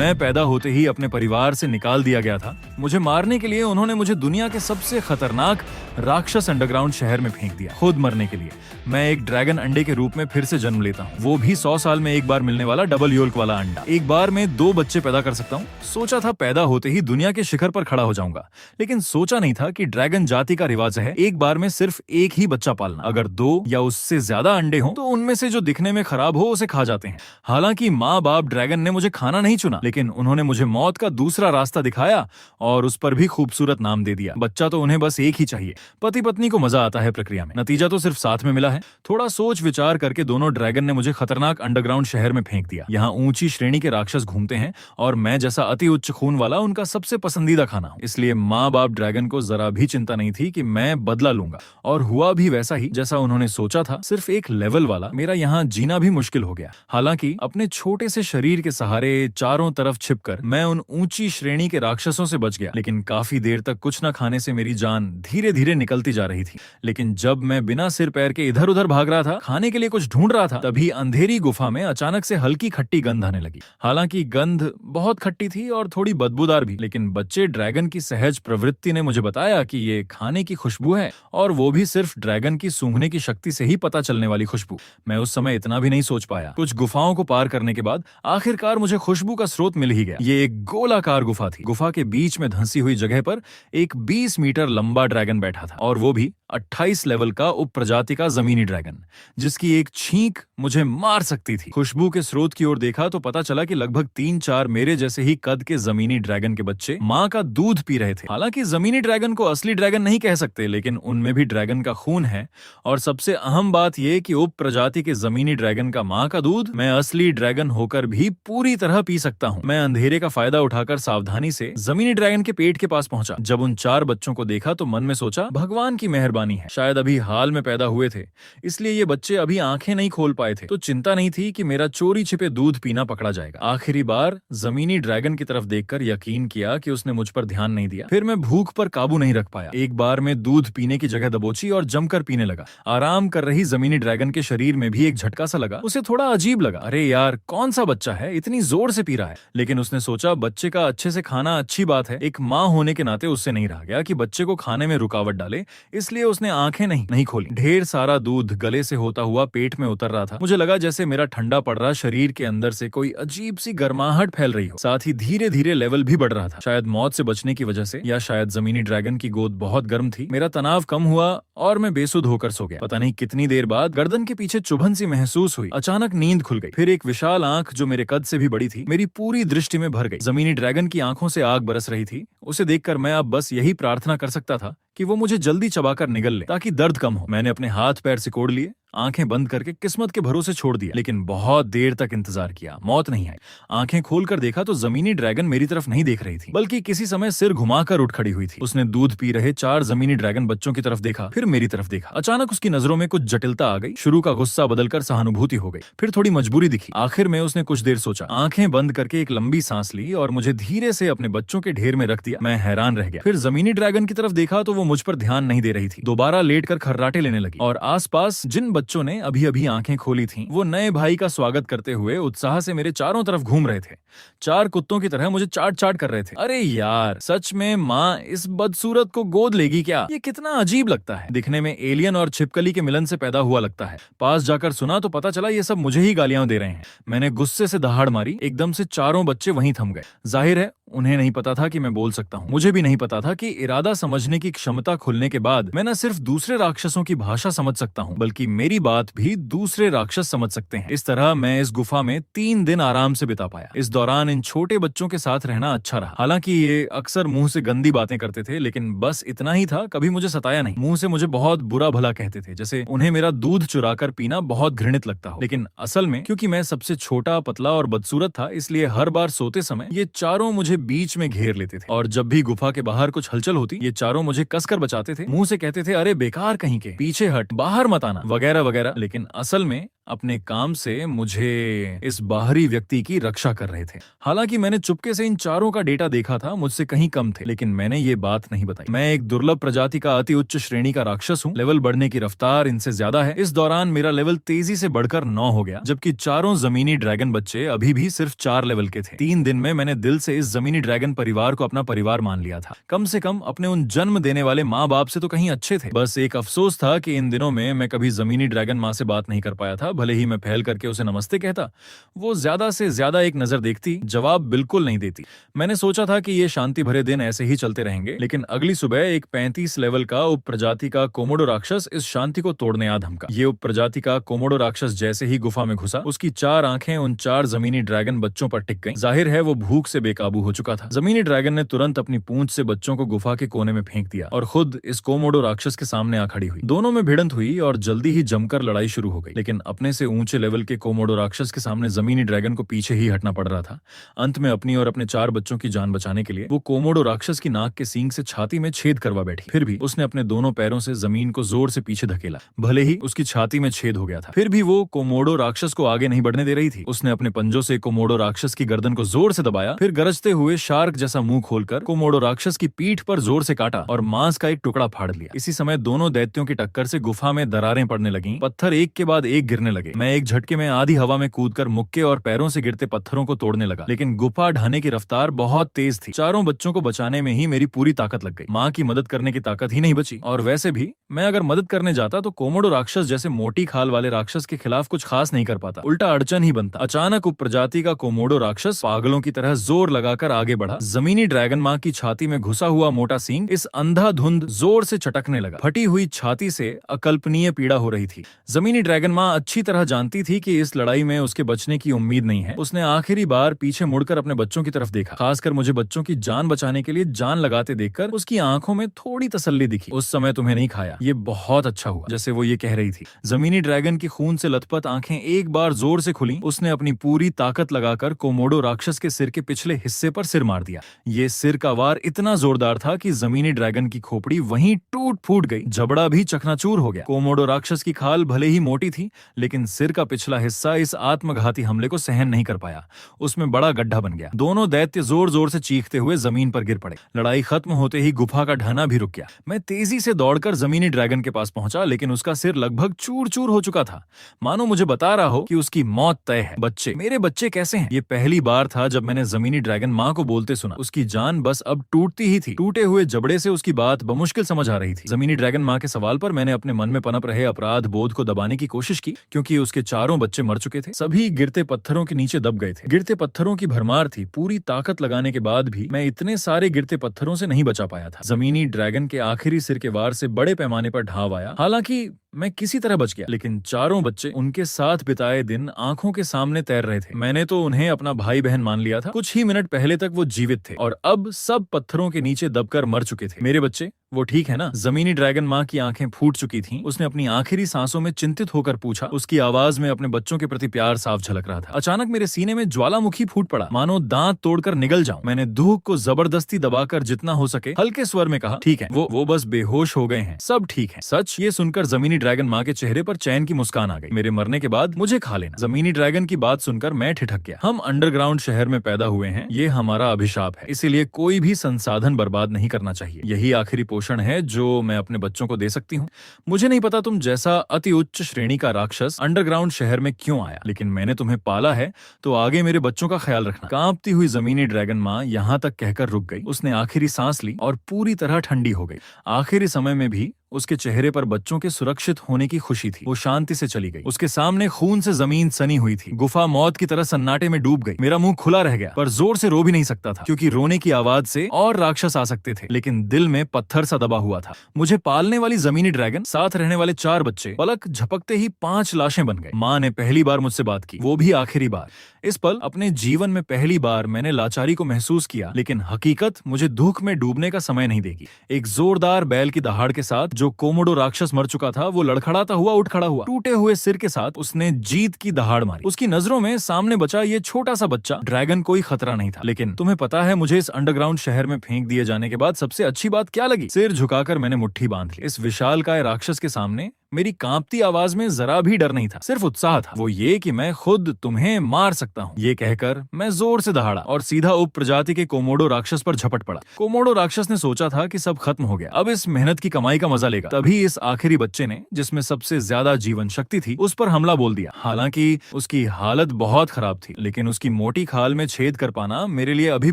मैं पैदा होते ही अपने परिवार से निकाल दिया गया था। मुझे मारने के लिए उन्होंने मुझे दुनिया के सबसे खतरनाक राक्षस अंडरग्राउंड शहर में फेंक दिया, खुद मरने के लिए। मैं एक ड्रैगन अंडे के रूप में फिर से जन्म लेता हूँ, वो भी 100 साल में एक बार मिलने वाला डबल योल्क वाला अंडा। एक बार में 2 बच्चे पैदा कर सकता हूँ। सोचा था पैदा होते ही दुनिया के शिखर पर खड़ा हो जाऊंगा, लेकिन सोचा नहीं था कि ड्रैगन जाति का रिवाज है एक बार में सिर्फ एक ही बच्चा पालना। अगर 2 या उससे ज्यादा अंडे हों तो उनमें से जो दिखने में खराब हो उसे खा जाते हैं। हालांकि माँ बाप ड्रैगन ने मुझे खाना नहीं चुना, लेकिन उन्होंने मुझे मौत का दूसरा रास्ता दिखाया और उस पर भी खूबसूरत नाम दे दिया। बच्चा तो उन्हें बस एक ही चाहिए। पति पत्नी को मजा आता है प्रक्रिया में, नतीजा तो सिर्फ साथ में मिला है। थोड़ा सोच विचार करके दोनों ड्रैगन ने मुझे खतरनाक अंडरग्राउंड शहर में फेंक दिया। यहाँ ऊंची श्रेणी के राक्षस घूमते हैं और मैं जैसा अति उच्च खून वाला उनका सबसे पसंदीदा खाना हूँ। इसलिए माँ बाप ड्रैगन को जरा भी चिंता नहीं थी कि मैं बदला लूंगा, और हुआ भी वैसा ही जैसा उन्होंने सोचा था, सिर्फ एक लेवल वाला। मेरा यहाँ जीना भी मुश्किल हो गया। हालांकि अपने छोटे से शरीर के सहारे चारों तरफ छिपकर मैं उन ऊंची श्रेणी के राक्षसों से बच गया, लेकिन काफी देर तक कुछ न खाने से मेरी जान धीरे धीरे निकलती जा रही थी। लेकिन जब मैं बिना सिर पैर के इधर उधर भाग रहा था, खाने के लिए कुछ ढूंढ रहा था, तभी अंधेरी गुफा में अचानक से हल्की खट्टी गंध आने लगी। हालांकि गंध बहुत खट्टी थी और थोड़ी बदबूदार भी, लेकिन बच्चे ड्रैगन की सहज प्रवृत्ति ने मुझे बताया कि ये खाने की खुशबू है, और वो भी सिर्फ ड्रैगन की सूंघने की शक्ति से ही पता चलने वाली खुशबू। मैं उस समय इतना भी नहीं सोच पाया। कुछ गुफाओं को पार करने के बाद आखिरकार मुझे खुशबू का स्रोत मिल ही गया। ये एक गोलाकार गुफा थी। गुफा के बीच में धंसी हुई जगह पर एक 20 मीटर लंबा ड्रैगन बैठा था, और वो भी 28 लेवल का उप प्रजाति का जमीनी ड्रैगन, जिसकी एक छींक मुझे मार सकती थी। खुशबू के स्रोत की ओर देखा तो पता चला कि लगभग 3-4 मेरे जैसे ही कद के जमीनी ड्रैगन के बच्चे माँ का दूध पी रहे थे। हालांकि जमीनी ड्रैगन को असली ड्रैगन नहीं कह सकते, लेकिन उनमें भी ड्रैगन का खून है। और सबसे अहम बात यह कि उप प्रजाति के जमीनी ड्रैगन का माँ का दूध मैं असली ड्रैगन होकर भी पूरी तरह पी सकता हूँ। मैं अंधेरे का फायदा उठाकर सावधानी से जमीनी ड्रैगन के पेट के पास पहुंचा। जब उन 4 बच्चों को देखा तो मन में सोचा, भगवान की मेहरबानी है, शायद अभी हाल में पैदा हुए थे, इसलिए ये बच्चे अभी आंखें नहीं खोल पाए थे, तो चिंता नहीं थी कि मेरा चोरी छिपे दूध पीना पकड़ा जाएगा। आखिरी बार जमीनी ड्रैगन की तरफ देखकर यकीन किया कि उसने मुझ पर ध्यान नहीं दिया। फिर मैं भूख पर काबू नहीं रख पाया। एक बार में दूध पीने की जगह दबोची और जमकर पीने लगा। आराम कर रही जमीनी ड्रैगन के शरीर में भी एक झटका सा लगा। उसे थोड़ा अजीब लगा, अरे यार कौन सा बच्चा है, इतनी जोर से पी रहा है। लेकिन उसने सोचा बच्चे का अच्छे से खाना अच्छी बात है। एक माँ होने के नाते उससे नहीं रहा गया कि बच्चे को खाने में रुकावट डाले, इसलिए उसने आंखें नहीं खोली। ढेर सारा दूध गले से होता हुआ पेट में उतर रहा था। मुझे लगा जैसे मेरा ठंडा पड़ रहा शरीर के अंदर से कोई अजीब सी गर्माहट फैल रही हो। साथ ही धीरे धीरे लेवल भी बढ़ रहा था। शायद मौत से बचने की वजह से, या शायद जमीनी ड्रैगन की गोद बहुत गर्म थी। मेरा तनाव कम हुआ और मैं बेसुध होकर सो गया। पता नहीं कितनी देर बाद गर्दन के पीछे चुभन सी महसूस हुई। अचानक नींद खुल गई। फिर एक विशाल आंख जो मेरे कद से भी बड़ी थी मेरी पूरी दृष्टि में भर गई। जमीनी ड्रैगन की आंखों से आग बरस रही थी। उसे देखकर मैं अब बस यही प्रार्थना कर सकता था कि वो मुझे जल्दी चबाकर निगल ले ताकि दर्द कम हो। मैंने अपने हाथ पैर सिकोड़ लिए, आंखें बंद करके किस्मत के भरोसे छोड़ दिया। लेकिन बहुत देर तक इंतजार किया, मौत नहीं आई। आंखें खोलकर देखा तो जमीनी ड्रैगन मेरी तरफ नहीं देख रही थी, बल्कि किसी समय सिर घुमाकर उठ खड़ी हुई थी। उसने दूध पी रहे 4 जमीनी ड्रैगन बच्चों की तरफ देखा, फिर मेरी तरफ देखा। अचानक उसकी नजरों में कुछ जटिलता आ गई। शुरू का गुस्सा बदलकर सहानुभूति हो गई, फिर थोड़ी मजबूरी दिखी। आखिर में उसने कुछ देर सोचा, आंखें बंद करके एक लंबी सांस ली और मुझे धीरे से अपने बच्चों के ढेर में रख दिया। मैं हैरान रह गया। फिर जमीनी ड्रैगन की तरफ देखा तो वो मुझ पर ध्यान नहीं दे रही थी। दोबारा लेटकर खर्राटे लेने लगी और आसपास जिन बच्चों ने अभी अभी आंखें खोली थीं, वो नए भाई का स्वागत करते हुए उत्साह से मेरे चारों तरफ घूम रहे थे। 4 कुत्तों की तरह मुझे चाट चाट कर रहे थे। अरे यार, सच में माँ इस बदसूरत को गोद लेगी क्या? ये कितना अजीब लगता है। दिखने में एलियन और छिपकली के मिलन से पैदा हुआ लगता है। पास जाकर सुना तो पता चला ये सब मुझे ही गालियां दे रहे हैं। मैंने गुस्से से दहाड़ मारी। एकदम से चारों बच्चे वहीं थम गए। जाहिर है उन्हें नहीं पता था कि मैं बोल सकता हूँ। मुझे भी नहीं पता था कि इरादा समझने की क्षमता खुलने के बाद मैं न सिर्फ दूसरे राक्षसों की भाषा समझ सकता हूँ, बल्कि मेरी बात भी दूसरे राक्षस समझ सकते हैं। इस तरह मैं इस गुफा में 3 दिन आराम से बिता पाया। इस दौरान इन छोटे बच्चों के साथ रहना अच्छा रहा। हालांकि ये अक्सर मुंह से गंदी बातें करते थे, लेकिन बस इतना ही था, कभी मुझे सताया नहीं। मुंह से मुझे बहुत बुरा भला कहते थे, जैसे उन्हें मेरा दूध चुराकर पीना बहुत घृणित लगता हो। लेकिन असल में क्योंकि मैं सबसे छोटा, पतला और बदसूरत था, इसलिए हर बार सोते समय ये चारों मुझे बीच में घेर लेते थे। और जब भी गुफा के बाहर कुछ हलचल होती, ये चारों मुझे कसकर बचाते थे। मुंह से कहते थे, अरे बेकार कहीं के, पीछे हट, बाहर मत आना, वगैरह वगैरह। लेकिन असल में अपने काम से मुझे इस बाहरी व्यक्ति की रक्षा कर रहे थे। हालांकि मैंने चुपके से इन चारों का डेटा देखा था, मुझसे कहीं कम थे, लेकिन मैंने ये बात नहीं बताई। मैं एक दुर्लभ प्रजाति का अति उच्च श्रेणी का राक्षस हूँ। लेवल बढ़ने की रफ्तार इनसे ज्यादा है। इस दौरान मेरा लेवल तेजी से बढ़कर 9 हो गया, जबकि चारों जमीनी ड्रैगन बच्चे अभी भी सिर्फ 4 लेवल के थे। 3 दिन में मैंने दिल से इस जमीनी ड्रैगन परिवार को अपना परिवार मान लिया था। कम से कम अपने उन जन्म देने वाले माँ बाप से तो कहीं अच्छे थे। बस एक अफसोस था कि इन दिनों में मैं कभी जमीनी ड्रैगन माँ से बात नहीं कर पाया था। भले ही मैं पहल करके उसे नमस्ते कहता, वो ज्यादा से ज्यादा एक नजर देखती, जवाब बिल्कुल नहीं देती। मैंने सोचा था कि ये शांति भरे दिन ऐसे ही चलते रहेंगे, लेकिन अगली सुबह एक 35 लेवल का उप प्रजाति का कोमोडो राक्षस इस शांति को तोड़ने आ धमका। ये उप प्रजाति का कोमोडो राक्षस जैसे ही गुफा में घुसा, उसकी 4 आंखें उन 4 जमीनी ड्रैगन बच्चों पर टिक गईं। जाहिर है वो भूख से बेकाबू हो चुका था। जमीनी ड्रैगन ने तुरंत अपनी पूंछ से बच्चों को गुफा के कोने में फेंक दिया और खुद इस कोमोडो राक्षस के सामने आ खड़ी हुई। दोनों में भिड़ंत हुई और जल्दी ही जमकर लड़ाई शुरू हो गई, लेकिन अपने से ऊंचे लेवल के कोमोडो राक्षस के सामने जमीनी ड्रैगन को पीछे ही हटना पड़ रहा था। अंत में अपनी और अपने 4 बच्चों की जान बचाने के लिए वो कोमोडो राक्षस की नाक के सींग से छाती में छेद करवा बैठी। फिर भी उसने अपने दोनों पैरों से जमीन को जोर से पीछे धकेला। भले ही उसकी छाती में छेद हो गया था, फिर भी वो कोमोडो राक्षस को आगे नहीं बढ़ने दे रही थी। उसने अपने पंजों से कोमोडो राक्षस की गर्दन को जोर से दबाया, फिर गरजते हुए शार्क जैसा मुंह खोलकर कोमोडो राक्षस की पीठ पर जोर से काटा और मांस का एक टुकड़ा फाड़ लिया। इसी समय दोनों दैत्यों की टक्कर से गुफा में दरारें पड़ने लगीं। पत्थर एक के बाद एक गिरने लगे। मैं एक झटके में आधी हवा में कूदकर मुक्के और पैरों से गिरते पत्थरों को तोड़ने लगा, लेकिन गुफा ढहने की रफ्तार बहुत तेज थी। चारों बच्चों को बचाने में ही मेरी पूरी ताकत लग गई। माँ की मदद करने की ताकत ही नहीं बची। और वैसे भी मैं अगर मदद करने जाता तो कोमोडो राक्षस जैसे मोटी खाल वाले राक्षस के खिलाफ कुछ खास नहीं कर पाता, उल्टा अड़चन ही बनता। अचानक उप प्रजाति का कोमोडो राक्षस पागलों की तरह जोर लगाकर आगे बढ़ा। जमीनी ड्रैगन माँ की छाती में घुसा हुआ मोटा सींग इस अंधाधुंध जोर से चटकने लगा। फटी हुई छाती से अकल्पनीय पीड़ा हो रही थी। जमीनी ड्रैगन माँ अच्छी तरह जानती थी कि इस लड़ाई में उसके बचने की उम्मीद नहीं है। उसने आखिरी बार पीछे मुड़कर अपने बच्चों की तरफ देखा। खासकर मुझे बच्चों की जान बचाने के लिए जान लगाते देखकर उसकी आंखों में थोड़ी तसल्ली दिखी। उस समय तुम्हें नहीं खाया, ये बहुत अच्छा हुआ, जैसे वो ये कह रही थी। जमीनी ड्रैगन की खून से लथपथ आंखें एक बार जोर से खुली। उसने अपनी पूरी ताकत लगाकर कोमोडो राक्षस के सिर के पिछले हिस्से पर सिर मार दिया। ये सिर का वार इतना जोरदार था कि जमीनी ड्रैगन की खोपड़ी वहीं टूट फूट गई। जबड़ा भी चकनाचूर हो गया। कोमोडो राक्षस की खाल भले ही मोटी थी, लेकिन सिर का पिछला हिस्सा इस आत्मघाती हमले को सहन नहीं कर पाया। उसमें बड़ा गड्ढा बन गया। दोनों दैत्य जोर जोर से चीखते हुए जमीन पर गिर पड़े। लड़ाई खत्म होते ही गुफा का ढहना भी रुक गया। मैं तेजी से दौड़कर जमीनी ड्रैगन के पास पहुंचा, लेकिन उसका सिर लगभग चूर चूर हो चुका था, मानो मुझे बता रहा हो कि उसकी मौत तय है। बच्चे, मेरे बच्चे कैसे हैं? ये पहली बार था जब मैंने जमीनी ड्रैगन माँ को बोलते सुना। उसकी जान बस अब टूटती ही थी। टूटे हुए जबड़े से उसकी बात बमुश्किल समझ आ रही थी। जमीनी ड्रैगन माँ के सवाल पर मैंने अपने मन में पनप रहे अपराध बोध को दबाने की कोशिश की, क्योंकि उसके चारों बच्चे मर चुके थे। सभी गिरते पत्थरों के नीचे दब गए थे। गिरते पत्थरों की भरमार थी। पूरी ताकत लगाने के बाद भी मैं इतने सारे गिरते पत्थरों से नहीं बचा पाया था। जमीनी ड्रैगन के आखिरी सिर के वार से बड़े पैमाने पर ढाव आया। हालांकि मैं किसी तरह बच गया, लेकिन चारों बच्चे उनके साथ बिताए दिन आंखों के सामने तैर रहे थे। मैंने तो उन्हें अपना भाई बहन मान लिया था। कुछ ही मिनट पहले तक वो जीवित थे और अब सब पत्थरों के नीचे दबकर मर चुके थे। मेरे बच्चे, वो ठीक है ना? जमीनी ड्रैगन माँ की आंखें फूट चुकी थीं। उसने अपनी आखिरी सांसों में चिंतित होकर पूछा। उसकी आवाज में अपने बच्चों के प्रति प्यार साफ झलक रहा था। अचानक मेरे सीने में ज्वालामुखी फूट पड़ा, मानो दांत तोड़कर निगल जाऊं। मैंने धूप को जबरदस्ती दबाकर जितना हो सके हल्के स्वर में कहा, ठीक है, वो बस बेहोश हो गए हैं, सब ठीक है। सच? ये सुनकर जमीनी ड्रैगन माँ के चेहरे पर चैन की मुस्कान आ गई। मेरे मरने के बाद मुझे खा लेना। जमीनी ड्रैगन की बात सुनकर मैं ठिठक गया। हम अंडरग्राउंड शहर में पैदा हुए हैं, ये हमारा अभिशाप है, इसीलिए कोई भी संसाधन बर्बाद नहीं करना चाहिए। यही आखिरी पोषण है जो मैं अपने बच्चों को दे सकती हूँ। मुझे नहीं पता तुम जैसा अति उच्च श्रेणी का राक्षस अंडरग्राउंड शहर में क्यों आया, लेकिन मैंने तुम्हें पाला है, तो आगे मेरे बच्चों का ख्याल रखना। कांपती हुई जमीनी ड्रैगन माँ यहाँ तक कहकर रुक गई। उसने आखिरी सांस ली और पूरी तरह ठंडी हो गई। आखिरी समय में भी उसके चेहरे पर बच्चों के सुरक्षित होने की खुशी थी। वो शांति से चली गई। उसके सामने खून से जमीन सनी हुई थी। गुफा मौत की तरह सन्नाटे में डूब गई। मेरा मुंह खुला रह गया, पर जोर से रो भी नहीं सकता था, क्योंकि रोने की आवाज से और राक्षस आ सकते थे, लेकिन दिल में पत्थर सा दबा हुआ था। मुझे पालने वाली जमीनी ड्रैगन, साथ रहने वाले 4 बच्चे, पलक झपकते ही 5 लाशें बन गए। माँ ने पहली बार मुझसे बात की, वो भी आखिरी बार। इस पल अपने जीवन में पहली बार मैंने लाचारी को महसूस किया, लेकिन हकीकत मुझे दुख में डूबने का समय नहीं देगी। एक जोरदार बैल की दहाड़ के साथ जो कोमोडो राक्षस मर चुका था, वो लड़खड़ाता हुआ उठ खड़ा हुआ। टूटे हुए सिर के साथ उसने जीत की दहाड़ मारी। उसकी नजरों में सामने बचा ये छोटा सा बच्चा ड्रैगन कोई खतरा नहीं था। लेकिन तुम्हें पता है मुझे इस अंडरग्राउंड शहर में फेंक दिए जाने के बाद सबसे अच्छी बात क्या लगी? सिर झुकाकर मैंने मुट्ठी बांध ली। इस विशालकाय राक्षस के सामने मेरी कांपती आवाज में जरा भी डर नहीं था, सिर्फ उत्साह था, वो ये कि मैं खुद तुम्हें मार सकता हूँ। ये कहकर मैं जोर से दहाड़ा और सीधा उप प्रजाति के कोमोडो राक्षस पर झपट पड़ा। कोमोडो राक्षस ने सोचा था कि सब खत्म हो गया, अब इस मेहनत की कमाई का मजा लेगा। तभी इस आखिरी बच्चे ने, जिसमें सबसे ज्यादा जीवन शक्ति थी, उस पर हमला बोल दिया। हालांकि उसकी हालत बहुत खराब थी, लेकिन उसकी मोटी खाल में छेद कर पाना मेरे लिए अभी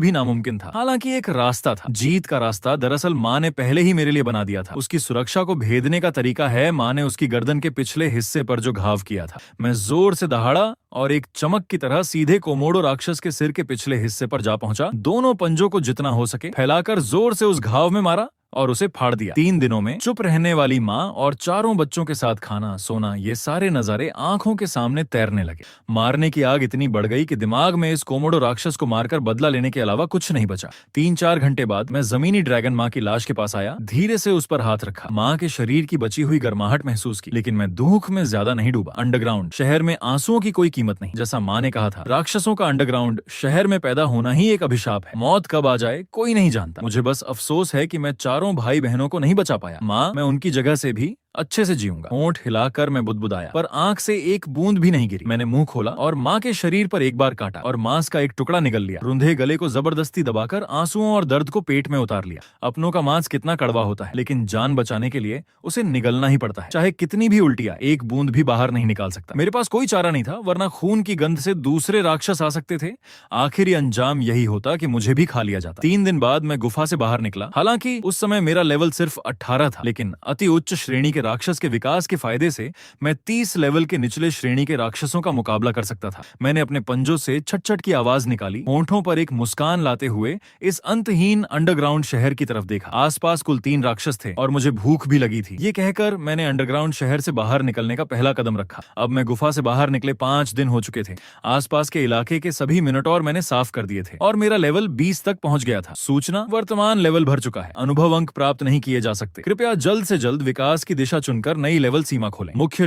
भी नामुमकिन था। हालांकि एक रास्ता था, जीत का रास्ता दरअसल माँ ने पहले ही मेरे लिए बना दिया था। उसकी सुरक्षा को भेदने का तरीका है, माँ ने उसकी गर्दन के पिछले हिस्से पर जो घाव किया था। मैं जोर से दहाड़ा और एक चमक की तरह सीधे कोमोडो राक्षस के सिर के पिछले हिस्से पर जा पहुंचा। दोनों पंजों को जितना हो सके फैलाकर जोर से उस घाव में मारा और उसे फाड़ दिया। 3 दिनों में चुप रहने वाली माँ और 4 बच्चों के साथ खाना, सोना, ये सारे नजारे आंखों के सामने तैरने लगे। मारने की आग इतनी बढ़ गई कि दिमाग में इस कोमोडो राक्षस को मारकर बदला लेने के अलावा कुछ नहीं बचा। 3-4 घंटे बाद मैं जमीनी ड्रैगन माँ की लाश के पास आया, धीरे से उस पर हाथ रखा, माँ के शरीर की बची हुई गर्माहट महसूस की, लेकिन मैं दुख में ज्यादा नहीं डूबा। अंडरग्राउंड शहर में आंसुओं की कोई कीमत नहीं। जैसा माँ ने कहा था, राक्षसों का अंडरग्राउंड शहर में पैदा होना ही एक अभिशाप है। मौत कब आ जाए कोई नहीं जानता। मुझे बस अफसोस है कि मैं 4 भाई बहनों को नहीं बचा पाया। माँ, मैं उनकी जगह से भी अच्छे से जीऊंगा। होंठ हिलाकर मैं बुदबुदाया, पर आंख से एक बूंद भी नहीं गिरी। मैंने मुंह खोला और माँ के शरीर पर एक बार काटा और मांस का एक टुकड़ा निगल लिया। रुंधे गले को जबरदस्ती दबाकर आंसुओं और दर्द को पेट में उतार लिया। अपनों का मांस कितना कड़वा होता है, लेकिन जान बचाने के लिए उसे निगलना ही पड़ता है। चाहे कितनी भी उल्टी आए, एक बूंद भी बाहर नहीं निकाल सकता। मेरे पास कोई चारा नहीं था, वरना खून की गंध से दूसरे राक्षस आ सकते थे। आखिरी अंजाम यही होता कि मुझे भी खा लिया जाता। 3 दिन बाद मैं गुफा से बाहर निकला। हालांकि उस समय मेरा लेवल सिर्फ 18 था, लेकिन अति उच्च श्रेणी के राक्षस के विकास के फायदे से मैं 30 लेवल के निचले श्रेणी के राक्षसों का मुकाबला कर सकता था। मैंने अपने पंजों से छट छट की आवाज निकाली, होंठों पर एक मुस्कान लाते हुए इस अंतहीन अंडरग्राउंड शहर की तरफ देखा। आसपास कुल 3 राक्षस थे और मुझे भूख भी लगी थी। ये कहकर मैंने अंडरग्राउंड शहर से बाहर निकलने का पहला कदम रखा। अब मैं गुफा से बाहर निकले 5 दिन हो चुके थे। आसपास के इलाके के सभी मिनटोर मैंने साफ कर दिए थे और मेरा लेवल 20 तक पहुंच गया था। सूचना वर्तमान लेवल भर चुका है। अनुभव अंक प्राप्त नहीं किए जा सकते। कृपया जल्द से जल्द विकास की दिशा चुनकर नई लेवल सीमा खोलें। मुख्य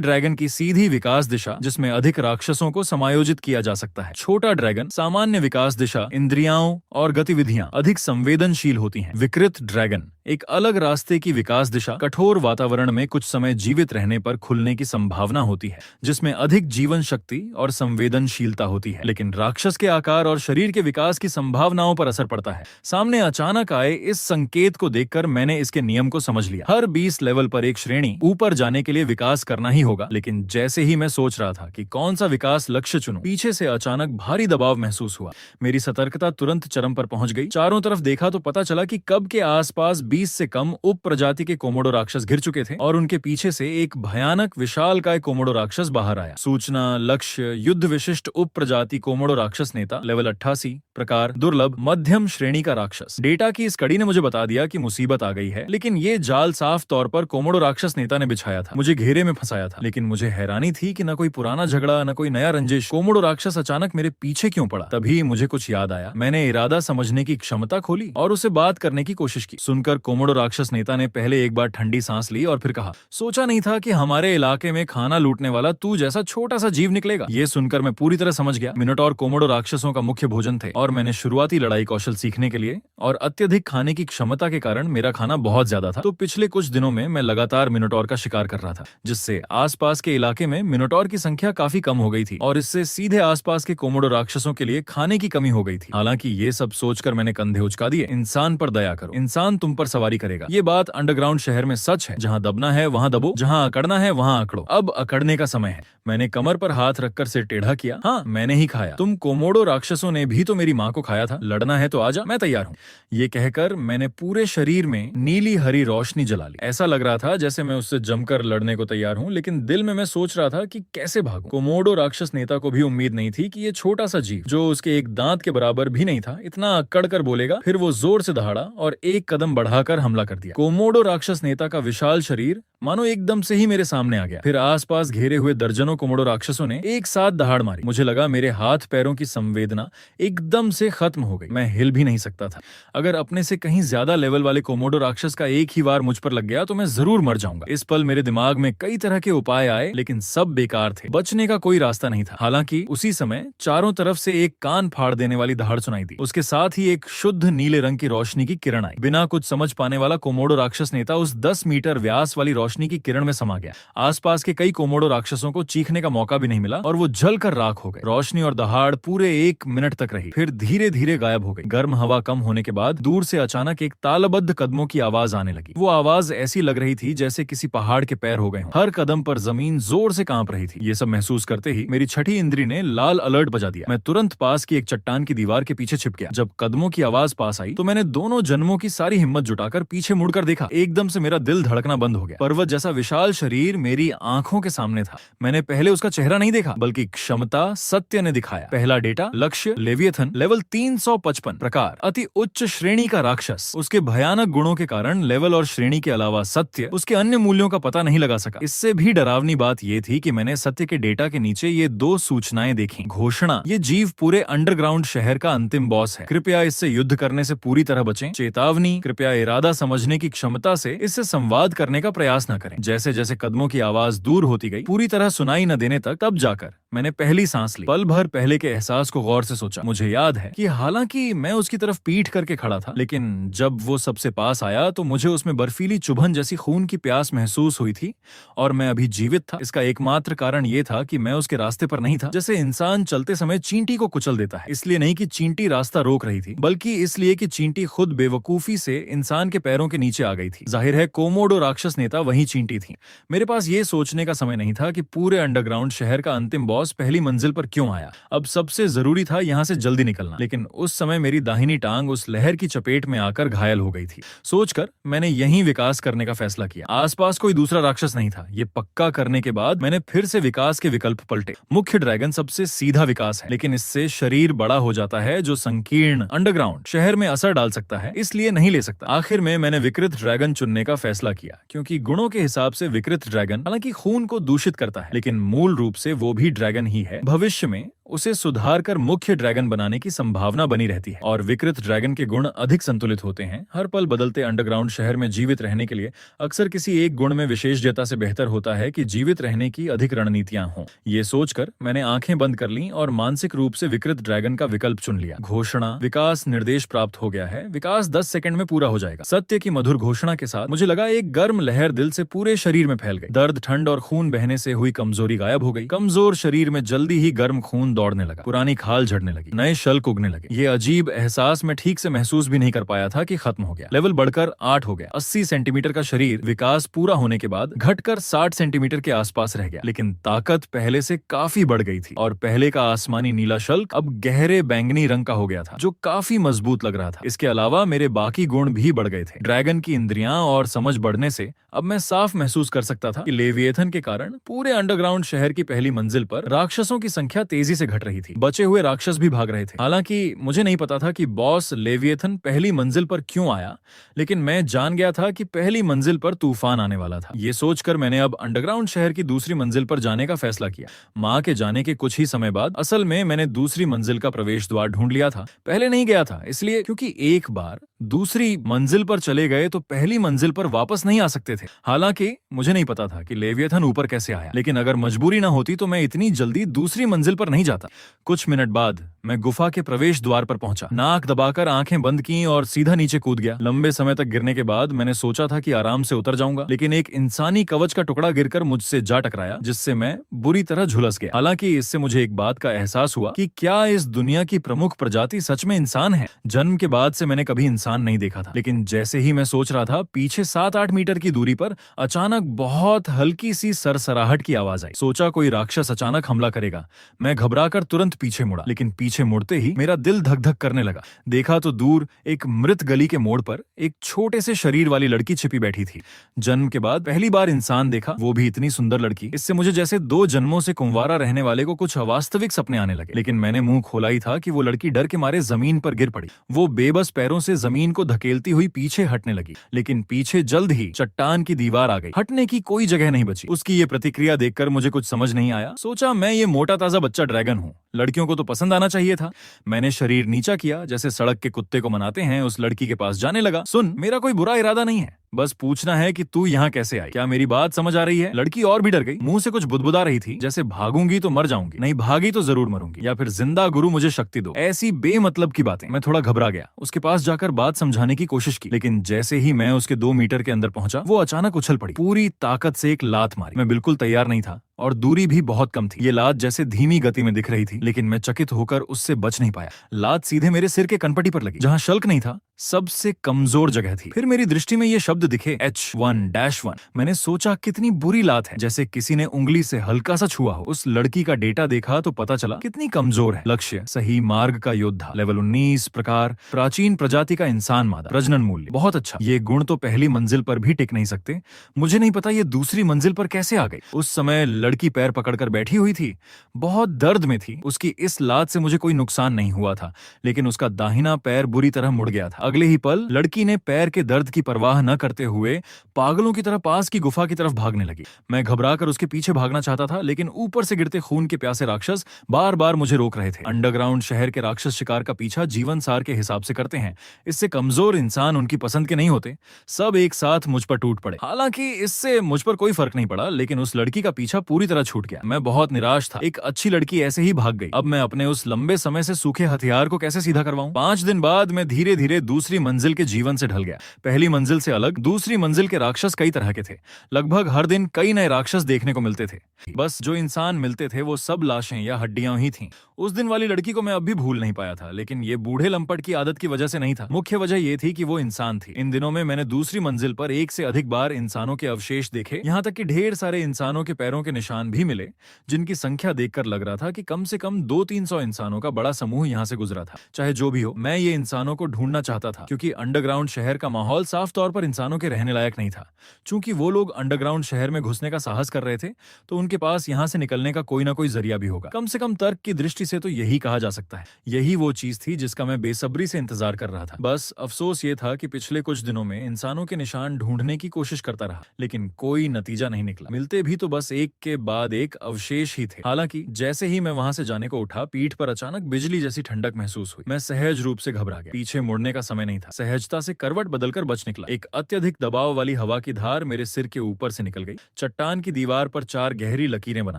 ड्रैगन की सीधी विकास दिशा, जिसमें अधिक राक्षसों को समायोजित किया जा सकता है। छोटा ड्रैगन सामान्य विकास दिशा, इंद्रियाओं और गतिविधियां अधिक संवेदनशील होती हैं। विकृत ड्रैगन एक अलग रास्ते की विकास दिशा, कठोर वातावरण में कुछ समय जीवित रहने पर खुलने की संभावना होती है, जिसमें अधिक जीवन शक्ति और संवेदनशीलता होती है। लेकिन राक्षस के आकार और शरीर के विकास की संभावनाओं पर असर पड़ता है। सामने अचानक आए इस संकेत को देखकर मैंने इसके नियम को समझ लिया। हर 20 लेवल पर एक श्रेणी ऊपर जाने के लिए विकास करना ही होगा। लेकिन जैसे ही मैं सोच रहा था कि कौन सा विकास लक्ष्य चुनूं, पीछे से अचानक भारी दबाव महसूस हुआ। मेरी सतर्कता तुरंत चरम पर पहुंच गई। चारों तरफ देखा तो पता चला कि कब के आसपास 20 से कम उप प्रजाति के कोमोडो राक्षस घिर चुके थे और उनके पीछे से एक भयानक विशालकाय कोमोडो राक्षस बाहर आया। सूचना, लक्ष्य, युद्ध विशिष्ट उप प्रजाति कोमोडो राक्षस नेता, लेवल 88, प्रकार दुर्लभ, मध्यम श्रेणी का राक्षस। डेटा की इस कड़ी ने मुझे बता दिया कि मुसीबत आ गई है, लेकिन ये जाल साफ तौर पर कोमोडो राक्षस नेता ने बिछाया था, मुझे घेरे में फंसाया था। लेकिन मुझे हैरानी थी कि न कोई पुराना झगड़ा, न कोई नया रंजिश। कोमोडो राक्षस अचानक मेरे पीछे क्यों पड़ा? तभी मुझे कुछ याद आया। मैंने इरादा समझने की क्षमता खोली और उसे बात करने की कोशिश की। सुनकर कोमोडो राक्षस नेता ने पहले एक बार ठंडी सांस ली और फिर कहा, सोचा नहीं था कि हमारे इलाके में खाना लूटने वाला तू जैसा छोटा सा जीव निकलेगा। ये सुनकर मैं पूरी तरह समझ गया। मिनोटॉर कोमोडो राक्षसों का मुख्य भोजन थे और मैंने शुरुआती लड़ाई कौशल सीखने के लिए और अत्यधिक खाने की क्षमता के कारण मेरा खाना बहुत ज्यादा था। तो पिछले कुछ दिनों में मैं लगातार मिनोटॉर का शिकार कर रहा था, जिससे आसपास के इलाके में मिनोटॉर की संख्या काफी कम हो गई थी और इससे सीधे आसपास के कोमोडो राक्षसों के लिए खाने की कमी हो गई थी। हालांकि ये सब सोचकर मैंने कंधे उचका दिए। इंसान पर दया करो, इंसान तुम पर सवारी करेगा। ये बात अंडरग्राउंड शहर में सच है। जहाँ दबना है वहाँ दबो, जहाँ अकड़ना है वहाँ अकड़ो। अब अकड़ने का समय है। मैंने कमर पर हाथ रखकर सिर टेढ़ा किया। हाँ, मैंने ही खाया। तुम कोमोडो राक्षसों ने भी तो मेरी माँ को खाया था। लड़ना है तो आजा, मैं तैयार हूँ। ये कहकर मैंने पूरे शरीर में नीली हरी रोशनी जला ली। ऐसा लग रहा था जैसे मैं उससे जमकर लड़ने को तैयार हूँ, लेकिन दिल में मैं सोच रहा था कि कैसे भागूं। कोमोडो राक्षस नेता को भी उम्मीद नहीं थी कि ये छोटा सा जीव, जो उसके एक दांत के बराबर भी नहीं था, इतना अक्कड़ कर बोलेगा। फिर वो जोर से दहाड़ा और एक कदम बढ़ाकर हमला कर दिया। कोमोडो राक्षस नेता का विशाल शरीर मानो एकदम से ही मेरे सामने आ गया। फिर आसपास घेरे हुए दर्जनों कोमोडो राक्षसों ने एक साथ दहाड़ मारी। मुझे लगा मेरे हाथ पैरों की संवेदना एकदम से खत्म हो गई। मैं हिल भी नहीं सकता था। अगर अपने से कहीं ज्यादा लेवल वाले कोमोडो राक्षस का एक ही वार मुझ पर लग गया तो मैं जरूर मर जाऊंगा। इस पल मेरे दिमाग में कई तरह के उपाय आए, लेकिन सब बेकार थे। बचने का कोई रास्ता नहीं था। हालांकि उसी समय चारों तरफ से एक कान फाड़ देने वाली दहाड़ सुनाई दी। उसके साथ ही एक शुद्ध नीले रंग की रोशनी की किरण आई। बिना कुछ समझ पाने वाला कोमोडो राक्षस नेता उस 10 मीटर व्यास वाली रोशनी रोशनी की किरण में समा गया। आसपास के कई कोमोडो राक्षसों को चीखने का मौका भी नहीं मिला और वो जलकर राख हो गए। रोशनी और दहाड़ पूरे 1 मिनट तक रही, फिर धीरे धीरे गायब हो गई। गर्म हवा कम होने के बाद दूर से अचानक एक तालबद्ध कदमों की आवाज आने लगी। वो आवाज ऐसी लग रही थी जैसे किसी पहाड़ के पैर हो गए हों। हर कदम पर जमीन जोर से कांप रही थी। ये सब महसूस करते ही मेरी छठी इंद्री ने लाल अलर्ट बजा दिया। मैं तुरंत पास की एक चट्टान की दीवार के पीछे छिप गया। जब कदमों की आवाज पास आई तो मैंने दोनों जन्मों की सारी हिम्मत जुटाकर पीछे मुड़कर देखा। एकदम से मेरा दिल धड़कना बंद हो गया। पर्वत जैसा विशाल शरीर मेरी आंखों के सामने था। मैंने पहले उसका चेहरा नहीं देखा, बल्कि क्षमता सत्य ने दिखाया। पहला डेटा, लक्ष्य लेवियथन, लेवल 355, प्रकार अति उच्च श्रेणी का राक्षस। उसके भयानक गुणों के कारण लेवल और श्रेणी के अलावा सत्य उसके अन्य मूल्यों का पता नहीं लगा सका। इससे भी डरावनी बात यह थी कि मैंने सत्य के डेटा के नीचे ये 2 सूचनाएं देखी। घोषणा, ये जीव पूरे अंडरग्राउंड शहर का अंतिम बॉस है, कृपया इससे युद्ध करने से पूरी तरह बचें। चेतावनी, कृपया इरादा समझने की क्षमता से इससे संवाद करने का प्रयास न करें। जैसे जैसे कदमों की आवाज दूर होती गई, पूरी तरह सुनाई न देने तक, तब जाकर मैंने पहली सांस ली। पल भर पहले के एहसास को गौर से सोचा। मुझे याद है कि हालांकि मैं उसकी तरफ पीठ करके खड़ा था, लेकिन जब वो सबसे पास आया तो मुझे उसमें बर्फीली चुभन जैसी खून की प्यास महसूस हुई थी और मैं अभी जीवित था। इसका एकमात्र कारण ये था कि मैं उसके रास्ते पर नहीं था। जैसे इंसान चलते समय चींटी को कुचल देता है, इसलिए नहीं कि चींटी रास्ता रोक रही थी, बल्कि इसलिए कि चींटी खुद बेवकूफी से इंसान के पैरों के नीचे आ गई थी। जाहिर है कोमोडो राक्षस नेता वही चींटी थी। मेरे पास ये सोचने का समय नहीं था कि पूरे अंडरग्राउंड शहर का अंतिम बॉस पहली मंजिल पर क्यों आया। अब सबसे जरूरी था यहाँ से जल्दी निकलना। लेकिन उस समय मेरी दाहिनी टांग उस लहर की चपेट में आकर घायल हो गई थी। सोचकर मैंने यहीं विकास करने का फैसला किया। आसपास कोई दूसरा राक्षस नहीं था। ये पक्का करने के बाद मैंने फिर से विकास के विकल्प पलटे। मुख्य ड्रैगन सबसे सीधा विकास है, लेकिन इससे शरीर बड़ा हो जाता है जो संकीर्ण अंडरग्राउंड शहर में असर डाल सकता है, इसलिए नहीं ले सकता। आखिर में मैंने विकृत ड्रैगन चुनने का फैसला किया, क्योंकि गुणों के हिसाब से विकृत ड्रैगन हालांकि खून को दूषित करता है, लेकिन मूल रूप से वो भी ड्रैगन ही है। भविष्य में उसे सुधार कर मुख्य ड्रैगन बनाने की संभावना बनी रहती है और विकृत ड्रैगन के गुण अधिक संतुलित होते हैं। हर पल बदलते अंडरग्राउंड शहर में जीवित रहने के लिए अक्सर किसी एक गुण में विशेषज्ञता से बेहतर होता है कि जीवित रहने की अधिक रणनीतियां हों। ये सोचकर मैंने आंखें बंद कर लीं और मानसिक रूप से विकृत ड्रैगन का विकल्प चुन लिया। घोषणा, विकास निर्देश प्राप्त हो गया है। विकास 10 सेकंड में पूरा हो जाएगा। सत्य की मधुर घोषणा के साथ मुझे लगा एक गर्म लहर दिल से पूरे शरीर में फैल गई। दर्द, ठंड और खून बहने से हुई कमजोरी गायब हो गई। कमजोर शरीर में जल्दी ही गर्म खून दौड़ने लगा। पुरानी खाल झड़ने लगी, नए शल्क उगने लगे। ये अजीब एहसास मैं ठीक से महसूस भी नहीं कर पाया था कि खत्म हो गया। लेवल बढ़कर 8 हो गया। 80 सेंटीमीटर का शरीर विकास पूरा होने के बाद घटकर 60 सेंटीमीटर के आसपास रह गया, लेकिन ताकत पहले से काफी बढ़ गई थी और पहले का आसमानी नीला शल्क अब गहरे बैंगनी रंग का हो गया था, जो काफी मजबूत लग रहा था। इसके अलावा मेरे बाकी गुण भी बढ़ गए थे। ड्रैगन की इंद्रियां और समझ बढ़ने से अब मैं साफ महसूस कर सकता था कि लेविएथन के कारण पूरे अंडरग्राउंड शहर की पहली मंजिल पर राक्षसों की संख्या तेजी से घट रही थी। बचे हुए राक्षस भी भाग रहे थे। हालांकि मुझे नहीं पता था कि बॉस लेविएथन पहली मंजिल पर क्यों आया, लेकिन मैं जान गया था कि पहली मंजिल पर तूफान आने वाला था। ये सोचकर मैंने अब अंडरग्राउंड शहर की दूसरी मंजिल पर जाने का फैसला किया। माँ के जाने के कुछ ही समय बाद असल में मैंने दूसरी मंजिल का प्रवेश द्वार ढूंढ लिया था। पहले नहीं गया था इसलिए क्योंकि एक बार दूसरी मंजिल पर चले गए तो पहली मंजिल पर वापस नहीं आ सकते थे। हालांकि मुझे नहीं पता था कि लेविएथन ऊपर कैसे आया, लेकिन अगर मजबूरी ना होती तो मैं इतनी जल्दी दूसरी मंजिल पर नहीं जाता। कुछ मिनट बाद मैं गुफा के प्रवेश द्वार पर पहुंचा। नाक दबाकर आंखें बंद की और सीधा नीचे कूद गया। लंबे समय तक गिरने के बाद मैंने सोचा था कि आराम से उतर जाऊंगा, लेकिन एक इंसानी कवच का टुकड़ा गिरकर मुझसे जा टकराया, जिससे मैं बुरी तरह झुलस गया। हालांकि इससे मुझे एक बात का एहसास हुआ कि क्या इस दुनिया की प्रमुख प्रजाति सच में इंसान है। जन्म के बाद से मैंने कभी इंसान नहीं देखा था, लेकिन जैसे ही मैं सोच रहा था, पीछे 7-8 मीटर की दूरी पर अचानक बहुत हल्की सी सरसराहट की आवाज आई। सोचा कोई राक्षस अचानक हमला करेगा। मैं घबराकर तुरंत पीछे मुड़ा, लेकिन पीछे मुड़ते ही मेरा दिल धक धक करने लगा। देखा तो दूर एक मृत गली के मोड़ पर एक छोटे से शरीर वाली लड़की छिपी बैठी थी। जन्म के बाद पहली बार इंसान देखा, वो भी इतनी सुंदर लड़की। इससे मुझे जैसे 2 जन्मों से कुंवारा रहने वाले को कुछ अवास्तविक सपने आने लगे। लेकिन मैंने मुंह खोला ही था कि वो लड़की डर के मारे जमीन पर गिर पड़ी। वो बेबस पैरों से जमीन को धकेलती हुई पीछे हटने लगी, लेकिन पीछे जल्द ही चट्टान की दीवार आ गई। हटने की कोई जगह नहीं बची। उसकी ये प्रतिक्रिया देखकर मुझे कुछ समझ नहीं आया। सोचा मैं ये मोटा ताजा बच्चा ड्रैगन हूँ, लड़कियों को तो पसंद आना चाहिए था। मैंने शरीर नीचा किया, जैसे सड़क के कुत्ते को मनाते हैं। उस लड़की के पास जाने लगा। सुन, मेरा कोई बुरा इरादा नहीं है, बस पूछना है कि तू यहाँ कैसे आई। क्या मेरी बात समझ आ रही है? लड़की और भी डर गई, मुंह से कुछ बुदबुदा रही थी, जैसे भागूंगी तो मर जाऊंगी, नहीं भागी तो जरूर मरूंगी, या फिर जिंदा गुरु मुझे शक्ति दो। ऐसी बेमतलब की बातें। मैं थोड़ा घबरा गया, उसके पास जाकर बात समझाने की कोशिश की, लेकिन जैसे ही मैं उसके 2 मीटर के अंदर पहुंचा, वो अचानक उछल पड़ी, पूरी ताकत से एक लात मारी। मैं बिल्कुल तैयार नहीं था और दूरी भी बहुत कम थी। ये लात जैसे धीमी गति में दिख रही थी, लेकिन मैं चकित होकर उससे बच नहीं पाया। लात सीधे मेरे सिर के कनपटी पर लगी, जहां शल्क नहीं था, सबसे कमजोर जगह थी। फिर मेरी दृष्टि में ये शब्द दिखे, H1-1। मैंने सोचा कितनी बुरी लात है, जैसे किसी ने उंगली से हल्का सा छुआ हो। उस लड़की का डेटा देखा तो पता चला कितनी कमजोर है। लक्ष्य सही मार्ग का योद्धा, लेवल 19, प्रकार प्राचीन प्रजाति का इंसान मादा, प्रजनन मूल्य बहुत अच्छा। ये गुण तो पहली मंजिल पर भी टिक नहीं सकते। मुझे नहीं पता ये दूसरी मंजिल पर कैसे आ गई। उस समय लड़की पैर पकड़कर बैठी हुई थी, बहुत दर्द में थी। उसकी इस लात से मुझे कोई नुकसान नहीं हुआ था, लेकिन उसका दाहिना पैर बुरी तरह मुड़ गया था। अगले ही पल लड़की ने पैर के दर्द की परवाह न करते हुए पागलों की तरह पास की गुफा की तरफ भागने लगी। मैं घबराकर उसके पीछे भागना चाहता था, लेकिन ऊपर से गिरते खून के प्यासे राक्षस बार बार मुझे रोक रहे थे। अंडरग्राउंड शहर के राक्षस शिकार का पीछा जीवन सार के हिसाब से करते हैं, इससे कमजोर इंसान उनकी पसंद के नहीं होते। सब एक साथ मुझ पर टूट पड़े। हालांकि इससे मुझ पर कोई फर्क नहीं पड़ा, लेकिन उस लड़की का पीछा पूरी तरह छूट गया। मैं बहुत निराश था। एक अच्छी लड़की ऐसे ही भाग गई। अब मैं अपने उस लंबे समय से सूखे हथियार को कैसे सीधा करवाऊं? 5 दिन बाद मैं धीरे धीरे दूसरी मंजिल के जीवन से ढल गया। पहली मंजिल से अलग दूसरी मंजिल के राक्षस कई तरह के थे। लगभग हर दिन कई नए राक्षस देखने को मिलते थे। बस जो इंसान मिलते थे वो सब लाशें या हड्डियां ही थीं। उस दिन वाली लड़की को मैं अब भी भूल नहीं पाया था, लेकिन ये बूढ़े लंपट की आदत की वजह से नहीं था। मुख्य वजह ये थी कि वो इंसान थी। इन दिनों में मैंने दूसरी मंजिल पर एक से अधिक बार इंसानों के अवशेष देखे, यहाँ तक कि ढेर सारे इंसानों के पैरों के निशान भी मिले, जिनकी संख्या देखकर लग रहा था कि कम से कम 200-300 इंसानों का बड़ा समूह यहाँ से गुजरा था। चाहे जो भी हो, मैं ये इंसानों को ढूंढना चाहता था, क्योंकि अंडरग्राउंड शहर का माहौल साफ तौर पर इंसानों के रहने लायक नहीं था। चूंकि वो लोग अंडरग्राउंड शहर में घुसने का साहस कर रहे थे, तो उनके पास यहाँ से निकलने का कोई ना कोई जरिया भी होगा। कम से कम तर्क की दृष्टि से तो यही कहा जा सकता है। यही वो चीज थी जिसका मैं बेसब्री से इंतजार कर रहा था। बस अफसोस ये था कि पिछले कुछ दिनों में इंसानों के निशान ढूंढने की कोशिश करता रहा, लेकिन कोई नतीजा नहीं निकला। मिलते भी तो बस एक के बाद एक अवशेष ही थे। हालांकि जैसे ही मैं वहां से जाने को उठा, पीठ पर अचानक बिजली जैसी ठंडक महसूस हुई। मैं सहज रूप से घबरा गया। पीछे मुड़ने का समय नहीं था। सहजता से करवट बदलकर बच निकला। एक अत्यधिक दबाव वाली हवा की धार मेरे सिर के ऊपर से निकल गई। चट्टान की दीवार पर 4 गहरी लकीरें बना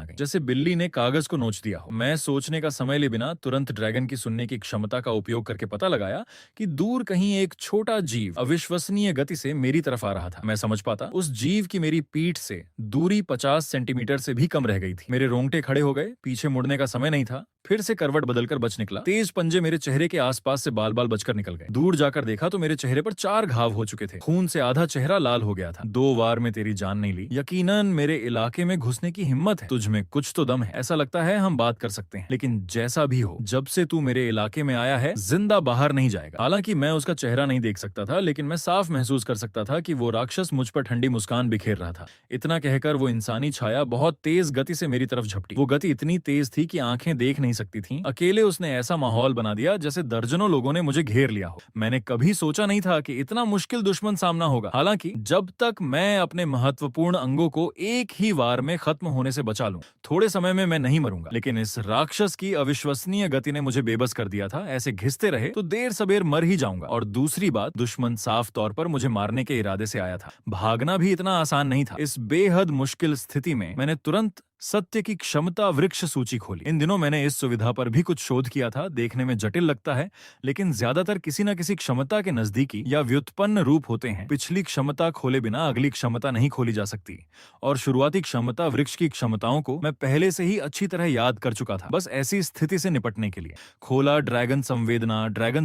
गई, जैसे बिल्ली ने कागज को नोच दिया हो। मैं सोचने का समय ले बिना तुरंत ड्रैगन की सुनने की क्षमता का उपयोग करके पता लगाया कि दूर कहीं एक छोटा जीव अविश्वसनीय गति से मेरी तरफ आ रहा था। मैं समझ पाता उस जीव की मेरी पीठ से दूरी 50 सेंटीमीटर से भी कम रह गई थी। मेरे रोंगटे खड़े हो गए। पीछे मुड़ने का समय नहीं था। फिर से करवट बदलकर बच निकला। तेज पंजे मेरे चेहरे के आसपास से बाल बाल बचकर निकल गए। दूर जाकर देखा तो मेरे चेहरे पर 4 घाव हो चुके थे। खून से आधा चेहरा लाल हो गया था। 2 वार में तेरी जान नहीं ली। यकीनन मेरे इलाके में घुसने की हिम्मत है। तुझ में कुछ तो दम है। ऐसा लगता है हम बात कर सकते हैं, लेकिन जैसा भी हो, जब से तू मेरे इलाके में आया है, जिंदा बाहर नहीं जाएगा। हालांकि मैं उसका चेहरा नहीं देख सकता था, लेकिन मैं साफ महसूस कर सकता था कि वो राक्षस मुझ पर ठंडी मुस्कान बिखेर रहा था। इतना कहकर वो इंसानी छाया बहुत तेज गति से मेरी तरफ झपटी। वो गति इतनी तेज थी कि आंखें देख नहीं सकती थीं। अकेले उसने ऐसा माहौल बना दिया जैसे दर्जनों लोगों ने मुझे घेर लिया हो। मैंने कभी सोचा नहीं था कि इतना मुश्किल दुश्मन सामना होगा। हालांकि जब तक मैं अपने महत्वपूर्ण अंगों को एक ही वार में खत्म होने से बचा लूं, थोड़े समय में मैं नहीं मरूंगा। लेकिन इस राक्षस की अविश्वसनीय गति ने मुझे बेबस कर दिया था। ऐसे घिसते रहे तो देर सबेर मर ही जाऊंगा। और दूसरी बात, दुश्मन साफ तौर पर मुझे मारने के इरादे से आया था। भागना भी इतना आसान नहीं था। इस बेहद मुश्किल स्थिति में मैंने तुरंत सत्य की क्षमता वृक्ष सूची खोली। इन दिनों मैंने इस सुविधा पर भी कुछ शोध किया था। देखने में जटिल लगता है, लेकिन ज्यादातर किसी न किसी क्षमता के नजदीकी या व्युत्पन्न रूप होते हैं। पिछली क्षमता खोले बिना अगली क्षमता नहीं खोली जा सकती, और शुरुआती क्षमता वृक्ष की क्षमताओं को मैं पहले से ही अच्छी तरह याद कर चुका था। बस ऐसी स्थिति से निपटने के लिए खोला ड्रैगन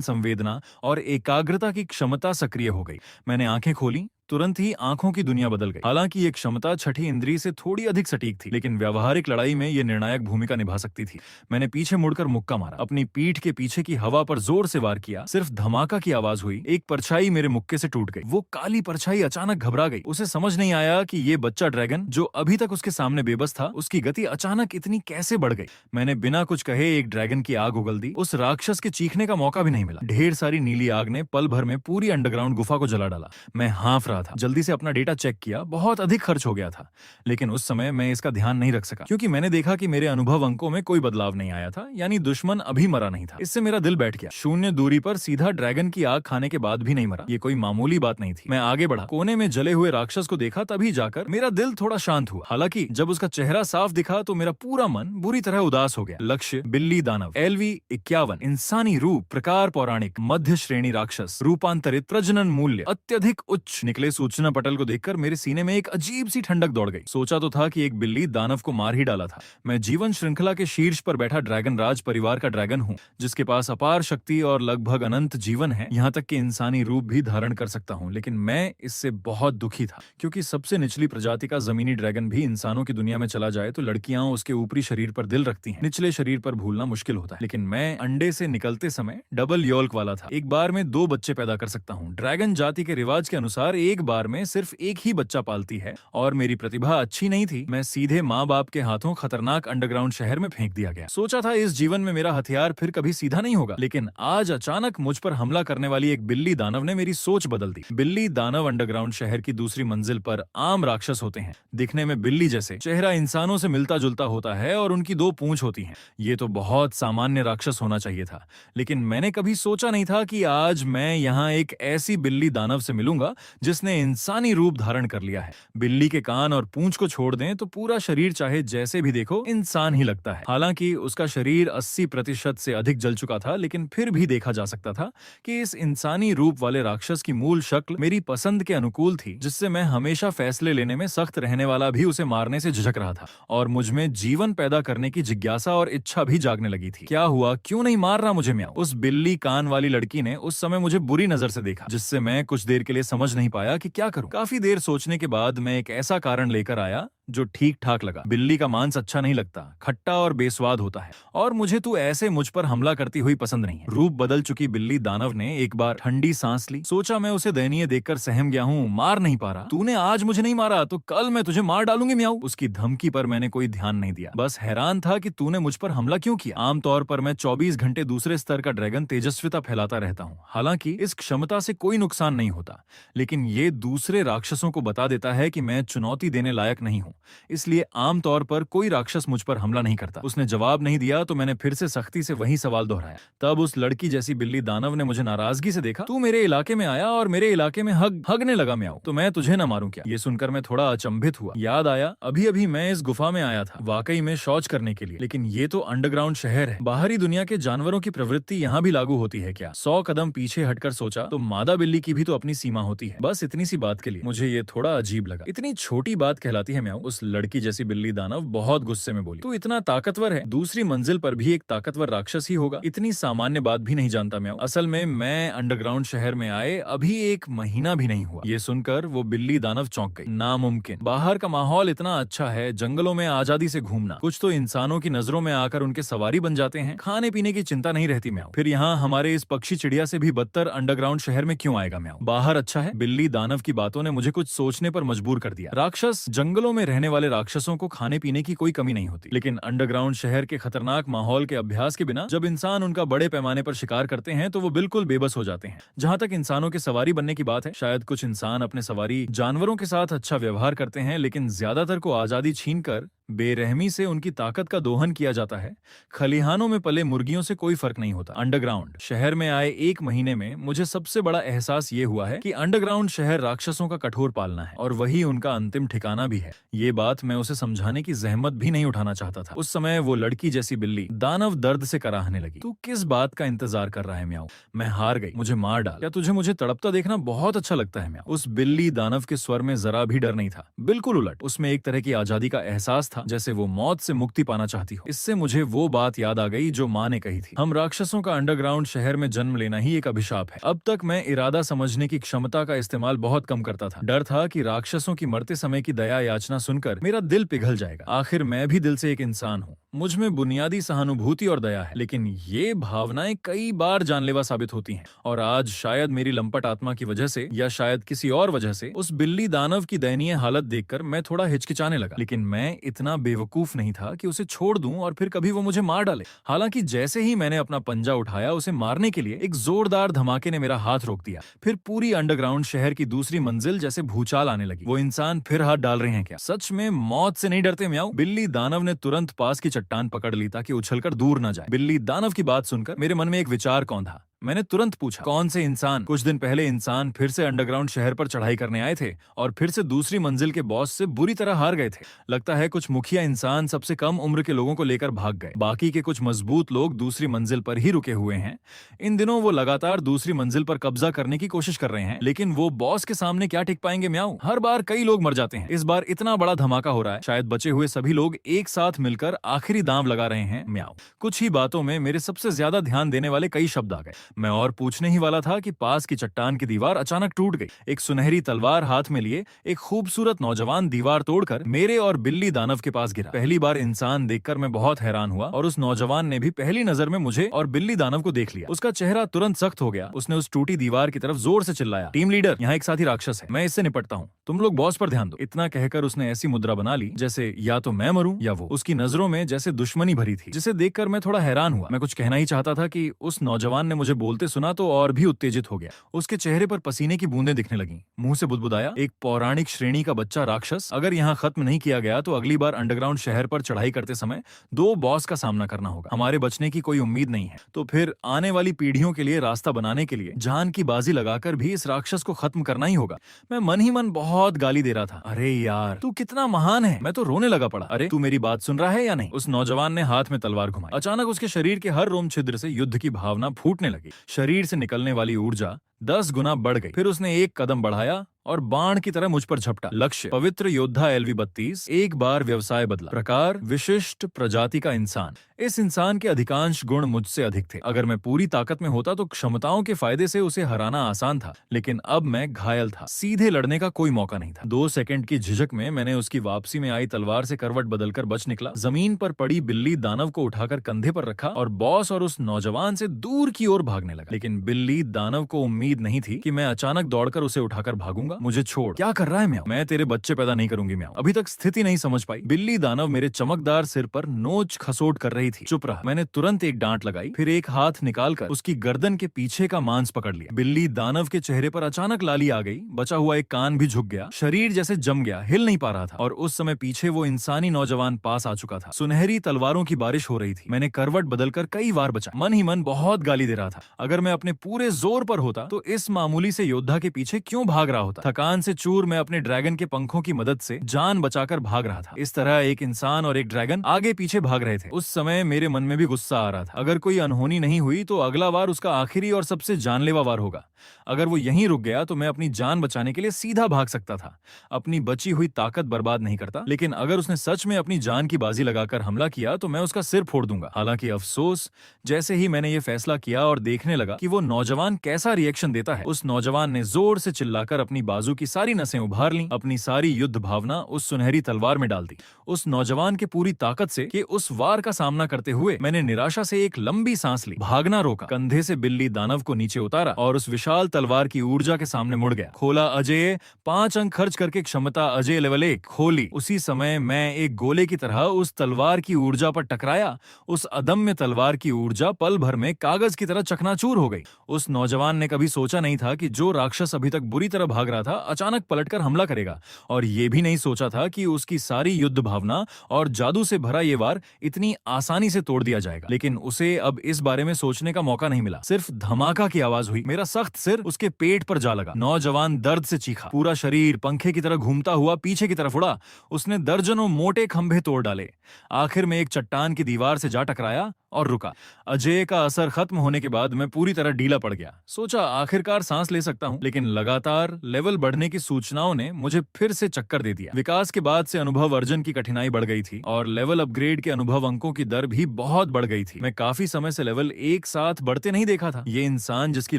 संवेदना और एकाग्रता की क्षमता सक्रिय हो गई। मैंने आंखें खोली, तुरंत ही आंखों की दुनिया बदल गई। हालांकि ये क्षमता छठी इंद्रिय से थोड़ी अधिक सटीक थी, लेकिन व्यावहारिक लड़ाई में ये निर्णायक भूमिका निभा सकती थी। मैंने पीछे मुड़कर मुक्का मारा, अपनी पीठ के पीछे की हवा पर जोर से वार किया। सिर्फ धमाका की आवाज हुई। एक परछाई मेरे मुक्के से टूट गई। वो काली परछाई अचानक घबरा गई। उसे समझ नहीं आया कि ये बच्चा ड्रैगन, जो अभी तक उसके सामने बेबस था, उसकी गति अचानक इतनी कैसे बढ़ गई। मैंने बिना कुछ कहे एक ड्रैगन की आग उगल दी। उस राक्षस के चीखने का मौका भी नहीं मिला। ढेर सारी नीली आग ने पल भर में पूरी अंडरग्राउंड गुफा को जला डाला। मैं हाँफ रहा रहा था। जल्दी से अपना डेटा चेक किया, बहुत अधिक खर्च हो गया था। लेकिन उस समय मैं इसका ध्यान नहीं रख सका क्योंकि मैंने देखा कि मेरे अनुभव अंकों में कोई बदलाव नहीं आया था, यानी दुश्मन अभी मरा नहीं था। इससे मेरा दिल बैठ गया। शून्य दूरी पर सीधा ड्रैगन की आग खाने के बाद भी नहीं मरा, ये कोई मामूली बात नहीं थी। मैं आगे बढ़ा, कोने में जले हुए राक्षस को देखा, तभी जाकर मेरा दिल थोड़ा शांत हुआ। हालांकि जब उसका चेहरा साफ दिखा तो मेरा पूरा मन बुरी तरह उदास हो गया। लक्ष्य बिल्ली दानव, LV51, इंसानी रूप, प्रकार पौराणिक, मध्य श्रेणी राक्षस, रूपांतरित, प्रजनन मूल्य अत्यधिक उच्च। निकले सूचना पटल को देखकर मेरे सीने में एक अजीब सी ठंडक दौड़ गई। सोचा तो था कि एक बिल्ली दानव को मार ही डाला था। मैं जीवन श्रृंखला के शीर्ष पर बैठा ड्रैगन राज परिवार का ड्रैगन हूँ, जिसके पास अपार शक्ति और लगभग अनंत जीवन है, यहाँ तक कि इंसानी रूप भी धारण कर सकता हूँ। लेकिन मैं इससे बहुत दुखी था क्योंकि सबसे निचली प्रजाति का जमीनी ड्रैगन भी इंसानों की दुनिया में चला जाए तो लड़कियां उसके ऊपरी शरीर पर दिल रखती हैं, निचले शरीर पर भूलना मुश्किल होता है। लेकिन मैं अंडे से निकलते समय डबल योल्क वाला था, एक बार में 2 बच्चे पैदा कर सकता हूँ। ड्रैगन जाति के रिवाज के अनुसार एक बार में सिर्फ एक ही बच्चा पालती है और मेरी प्रतिभा अच्छी नहीं थी। मैं सीधे माँ बाप के हाथों खतरनाक अंडरग्राउंड शहर में फेंक दिया गया। सोचा था इस जीवन में मेरा हथियार फिर कभी सीधा नहीं होगा, लेकिन आज अचानक मुझ पर हमला करने वाली एक बिल्ली दानव ने मेरी सोच बदल दी। बिल्ली दानव अंडरग्राउंड शहर की दूसरी मंजिल पर आम राक्षस होते हैं, दिखने में बिल्ली जैसे, चेहरा इंसानों से मिलता जुलता होता है और उनकी 2 पूंछ होती हैं। ये तो बहुत सामान्य राक्षस होना चाहिए था, लेकिन मैंने कभी सोचा नहीं था कि आज मैं यहाँ एक ऐसी बिल्ली दानव से मिलूंगा जिसने इंसानी रूप धारण कर लिया है। बिल्ली के कान और पूंछ को छोड़ दें तो पूरा शरीर चाहे जैसे भी देखो इंसान ही लगता है। हालांकि उसका शरीर 80% से अधिक जल चुका था, लेकिन फिर भी देखा जा सकता था कि इस इंसानी रूप वाले राक्षस की मूल शक्ल मेरी पसंद के अनुकूल थी, जिससे मैं हमेशा फैसले लेने में सख्त रहने वाला भी उसे मारने से झिझक रहा था और मुझ में जीवन पैदा करने की जिज्ञासा और इच्छा भी जागने लगी थी। क्या हुआ, क्यों नहीं मार रहा मुझे म्याऊ? उस बिल्ली कान वाली लड़की ने उस समय मुझे बुरी नजर से देखा, जिससे मैं कुछ देर के लिए समझ नहीं पाया कि क्या करूं। काफी देर सोचने के बाद मैं एक ऐसा कारण लेकर आया जो ठीक ठाक लगा। बिल्ली का मांस अच्छा नहीं लगता, खट्टा और बेस्वाद होता है, और मुझे तू ऐसे मुझ पर हमला करती हुई पसंद नहीं है। रूप बदल चुकी बिल्ली दानव ने एक बार ठंडी सांस ली। सोचा मैं उसे दयनीय देखकर सहम गया हूँ, मार नहीं पा रहा। तूने आज मुझे नहीं मारा तो कल मैं तुझे मार डालूंगी म्याऊ। उसकी धमकी पर मैंने कोई ध्यान नहीं दिया, बस हैरान था कि तूने मुझ पर हमला क्यों किया। आमतौर पर मैं 24 घंटे दूसरे स्तर का ड्रैगन तेजस्विता फैलाता रहता हूँ, हालांकि इस क्षमता से कोई नुकसान नहीं होता, लेकिन ये दूसरे राक्षसों को बता देता है कि मैं चुनौती देने लायक नहीं हूँ, इसलिए आमतौर पर कोई राक्षस मुझ पर हमला नहीं करता। उसने जवाब नहीं दिया तो मैंने फिर से सख्ती से वही सवाल दोहराया। तब उस लड़की जैसी बिल्ली दानव ने मुझे नाराजगी से देखा। तू मेरे इलाके में आया और मेरे इलाके में हगने लगा म्याऊ, तो मैं तुझे न मारूं क्या? ये सुनकर मैं थोड़ा अचंभित हुआ। याद आया अभी अभी मैं इस गुफा में आया था, वाकई में शौच करने के लिए, लेकिन ये तो अंडरग्राउंड शहर है। बाहरी दुनिया के जानवरों की प्रवृत्ति यहाँ भी लागू होती है क्या? 100 कदम पीछे हटकर सोचा तो मादा बिल्ली की भी तो अपनी सीमा होती है। बस इतनी सी बात के लिए मुझे ये थोड़ा अजीब लगा। इतनी छोटी बात कहलाती है म्याऊ? उस लड़की जैसी बिल्ली दानव बहुत गुस्से में बोली। तू इतना ताकतवर है, दूसरी मंजिल पर भी एक ताकतवर राक्षस ही होगा, इतनी सामान्य बात भी नहीं जानता म्याऊ। असल में मैं अंडरग्राउंड शहर में आए अभी 1 महीना भी नहीं हुआ। ये सुनकर वो बिल्ली दानव चौंक गई। नामुमकिन, बाहर का माहौल इतना अच्छा है, जंगलों में आजादी से घूमना, कुछ तो इंसानों की नजरों में आकर उनके सवारी बन जाते हैं, खाने पीने की चिंता नहीं रहती म्याऊ। फिर यहाँ हमारे इस पक्षी चिड़िया से भी बदतर अंडरग्राउंड शहर में क्यों आएगा म्याऊ? बाहर अच्छा है। बिल्ली दानव की बातों ने मुझे कुछ सोचने पर मजबूर कर दिया। राक्षस, जंगलों में रहने वाले राक्षसों को खाने पीने की कोई कमी नहीं होती, लेकिन अंडरग्राउंड शहर के खतरनाक माहौल के अभ्यास के बिना जब इंसान उनका बड़े पैमाने पर शिकार करते हैं तो वो बिल्कुल बेबस हो जाते हैं। जहां तक इंसानों के सवारी बनने की बात है, शायद कुछ इंसान अपने सवारी जानवरों के साथ अच्छा व्यवहार करते हैं, लेकिन ज्यादातर को आजादी छीनकर बेरहमी से उनकी ताकत का दोहन किया जाता है। खलिहानों में पले मुर्गियों से कोई फर्क नहीं होता। अंडरग्राउंड शहर में आए 1 महीने में मुझे सबसे बड़ा एहसास ये हुआ है कि अंडरग्राउंड शहर राक्षसों का कठोर पालना है और वही उनका अंतिम ठिकाना भी है। ये बात मैं उसे समझाने की जहमत भी नहीं उठाना चाहता था। उस समय वो लड़की जैसी बिल्ली दानव दर्द से कराहने लगी। तू किस बात का इंतजार कर रहा है म्याऊ? मैं हार गई, मुझे मार डाल। क्या तुझे मुझे तड़पता देखना बहुत अच्छा लगता है म्याऊ? उस बिल्ली दानव के स्वर में जरा भी डर नहीं था, बिल्कुल उलट, उसमें एक तरह की आजादी का एहसास था, जैसे वो मौत से मुक्ति पाना चाहती हो। इससे मुझे वो बात याद आ गई जो माँ ने कही थी, हम राक्षसों का अंडरग्राउंड शहर में जन्म लेना ही एक अभिशाप है। अब तक मैं इरादा समझने की क्षमता का इस्तेमाल बहुत कम करता था। डर था कि राक्षसों की मरते समय की दया याचना सुनकर मेरा दिल पिघल जाएगा। आखिर मैं भी दिल से एक इंसान हूँ, मुझ में बुनियादी सहानुभूति और दया है, लेकिन ये भावनाएं कई बार जानलेवा साबित होती हैं। और आज शायद मेरी लंपट आत्मा की वजह से या शायद किसी और वजह से उस बिल्ली दानव की दयनीय हालत देखकर मैं थोड़ा हिचकिचाने लगा। लेकिन मैं इतना इतना बेवकूफ नहीं था कि उसे छोड़ दूं और फिर कभी वो मुझे मार डाले। हालांकि जैसे ही मैंने अपना पंजा उठाया उसे मारने के लिए, एक जोरदार धमाके ने मेरा हाथ रोक दिया। फिर पूरी अंडरग्राउंड शहर की दूसरी मंजिल जैसे भूचाल आने लगी। वो इंसान फिर हाथ डाल रहे हैं क्या? सच में मौत से नहीं डरते म्याऊ? बिल्ली दानव ने तुरंत पास की चट्टान पकड़ ली ताकि उछलकर दूर न जाए। बिल्ली दानव की बात सुनकर मेरे मन में एक विचार कौन था। मैंने तुरंत पूछा, कौन से इंसान? कुछ दिन पहले इंसान फिर से अंडरग्राउंड शहर पर चढ़ाई करने आए थे और फिर से दूसरी मंजिल के बॉस से बुरी तरह हार गए थे। लगता है कुछ मुखिया इंसान सबसे कम उम्र के लोगों को लेकर भाग गए। बाकी के कुछ मजबूत लोग दूसरी मंजिल पर ही रुके हुए हैं। इन दिनों वो लगातार दूसरी मंजिल पर कब्जा करने की कोशिश कर रहे हैं, लेकिन वो बॉस के सामने क्या टिक पाएंगे म्याऊ? हर बार कई लोग मर जाते हैं। इस बार इतना बड़ा धमाका हो रहा है, शायद बचे हुए सभी लोग एक साथ मिलकर आखिरी दांव लगा रहे हैं म्याऊ। कुछ ही बातों में मेरे सबसे ज्यादा ध्यान देने वाले कई शब्द आ गए। मैं और पूछने ही वाला था कि पास की चट्टान की दीवार अचानक टूट गई। एक सुनहरी तलवार हाथ में लिए एक खूबसूरत नौजवान दीवार तोड़कर मेरे और बिल्ली दानव के पास गिरा। पहली बार इंसान देखकर मैं बहुत हैरान हुआ और उस नौजवान ने भी पहली नजर में मुझे और बिल्ली दानव को देख लिया। उसका चेहरा तुरंत सख्त हो गया। उसने उस टूटी दीवार की तरफ जोर से चिल्लाया, टीम लीडर, यहाँ एक साथी राक्षस है, मैं इससे निपटता हूँ, तुम लोग बॉस पर ध्यान दो। इतना कहकर उसने ऐसी मुद्रा बना ली जैसे या तो मैं मरूं या वो। उसकी नजरों में जैसे दुश्मनी भरी थी, जिसे देखकर मैं थोड़ा हैरान हुआ। मैं कुछ कहना ही चाहता था कि उस नौजवान ने मुझे बोलते सुना तो और भी उत्तेजित हो गया। उसके चेहरे पर पसीने की बूंदें दिखने लगीं। मुंह से बुदबुदाया, एक पौराणिक श्रेणी का बच्चा राक्षस, अगर यहाँ खत्म नहीं किया गया तो अगली बार अंडरग्राउंड शहर पर चढ़ाई करते समय 2 बॉस का सामना करना होगा। हमारे बचने की कोई उम्मीद नहीं है, तो फिर आने वाली पीढ़ियों के लिए रास्ता बनाने के लिए जान की बाजी लगाकर भी इस राक्षस को खत्म करना ही होगा। मैं मन ही मन बहुत गाली दे रहा था। अरे यार, तू कितना महान है। मैं तो रोने लगा पड़ा। अरे तू मेरी बात सुन रहा है या नहीं? उस नौजवान ने हाथ में तलवार घुमाई। अचानक उसके शरीर के हर रोम छिद्र से युद्ध की भावना फूटने लगी। शरीर से निकलने वाली ऊर्जा 10 गुना बढ़ गई। फिर उसने एक कदम बढ़ाया और बाण की तरह मुझ पर झपटा। लक्ष्य, पवित्र योद्धा LV-32। एक बार व्यवसाय बदला। प्रकार, विशिष्ट प्रजाति का इंसान। इस इंसान के अधिकांश गुण मुझसे अधिक थे। अगर मैं पूरी ताकत में होता तो क्षमताओं के फायदे से उसे हराना आसान था, लेकिन अब मैं घायल था। सीधे लड़ने का कोई मौका नहीं था। 2 सेकंड की झिझक में मैंने उसकी वापसी में आई तलवार से करवट बदलकर बच निकला। जमीन पर पड़ी बिल्ली दानव को उठाकर कंधे पर रखा और बॉस और उस नौजवान से दूर की ओर भागने लगा। लेकिन बिल्ली दानव को उम्मीद नहीं थी कि मैं अचानक दौड़कर उसे उठाकर भागूंगा। मुझे छोड़, क्या कर रहा है म्याऊ? मैं तेरे बच्चे पैदा नहीं करूंगी म्याऊ। अभी तक स्थिति नहीं समझ पाई। बिल्ली दानव मेरे चमकदार सिर पर नोच खसोट कर रही थी। चुप रहा। मैंने तुरंत एक डांट लगाई, फिर एक हाथ निकालकर उसकी गर्दन के पीछे का मांस पकड़ लिया। बिल्ली दानव के चेहरे पर अचानक लाली आ गई। बचा हुआ एक कान भी झुक गया। शरीर जैसे जम गया, हिल नहीं पा रहा था। और उस समय पीछे वो इंसानी नौजवान पास आ चुका था। सुनहरी तलवारों की बारिश हो रही थी। मैंने करवट बदलकर कई बार बचा। मन ही मन बहुत गाली दे रहा था। अगर मैं अपने पूरे जोर पर होता तो इस मामूली से योद्धा के पीछे क्यों भाग रहा होता? थकान से चूर मैं अपने ड्रैगन के पंखों की मदद से जान बचाकर भाग रहा था। इस तरह एक इंसान और एक ड्रैगन आगे पीछे भाग रहे थे। उस समय मेरे मन में भी गुस्सा आ रहा था। अगर कोई अनहोनी नहीं हुई तो अगला वार उसका आखिरी और सबसे जानलेवा वार होगा। अगर वो यहीं रुक गया तो मैं अपनी जान बचाने के लिए सीधा भाग सकता था। अपनी बची हुई ताकत बर्बाद नहीं करता। लेकिन अगर उसने सच में अपनी जान की बाजी लगाकर हमला किया तो मैं उसका सिर फोड़ दूंगा। हालांकि अफसोस, जैसे ही मैंने ये फैसला किया और देखने लगा कि वो नौजवान कैसा रिएक्शन देता है, उस नौजवान ने जोर से चिल्लाकर अपनी बाजू की सारी नसें उभार लीं। अपनी सारी युद्ध भावना उस सुनहरी तलवार में डाल दी। उस नौजवान के पूरी ताकत से कि उस वार का सामना करते हुए मैंने निराशा से एक लंबी सांस ली। भागना रोका, कंधे से बिल्ली दानव को नीचे उतारा और उस विशाल तलवार की ऊर्जा के सामने मुड़ गया। खोला अजय, 5 अंक खर्च करके क्षमता अजय लेवल 1 खोली। उसी समय मैं एक गोले की तरह उस तलवार की ऊर्जा पर टकराया। उस अदम्य तलवार की ऊर्जा पल भर में कागज की तरह चकनाचूर हो गई। उस नौजवान ने कभी सोचा नहीं था कि जो राक्षस अभी तक बुरी तरह भाग रहा था अचानक पलटकर हमला करेगा, और ये भी नहीं सोचा था कि उसकी सारी युद्ध भावना और जादू से भरा ये वार इतनी आसानी से तोड़ दिया जाएगा। लेकिन उसे अब इस बारे में सोचने का मौका नहीं मिला। सिर्फ धमाका की आवाज हुई। मेरा सख्त सिर उसके पेट पर जा लगा। नौजवान दर्द से चीखा। पूरा शरीर पंखे की तरह घूमता हुआ पीछे की तरफ उड़ा। उसने दर्जनों मोटे खंभे तोड़ डाले। आखिर में एक चट्टान की दीवार से जा टकराया और रुका। अजय का असर खत्म होने के बाद मैं पूरी तरह ढीला पड़ गया। सोचा आखिरकार सांस ले सकता हूं, लेकिन लगातार लेवल बढ़ने की सूचनाओं ने मुझे फिर से चक्कर दे दिया। विकास के बाद से अनुभव अर्जन की कठिनाई बढ़ गई थी और लेवल अपग्रेड के अनुभव अंकों की दर भी बहुत बढ़ गई थी। मैं काफी समय से लेवल एक साथ बढ़ते नहीं देखा था। ये इंसान जिसकी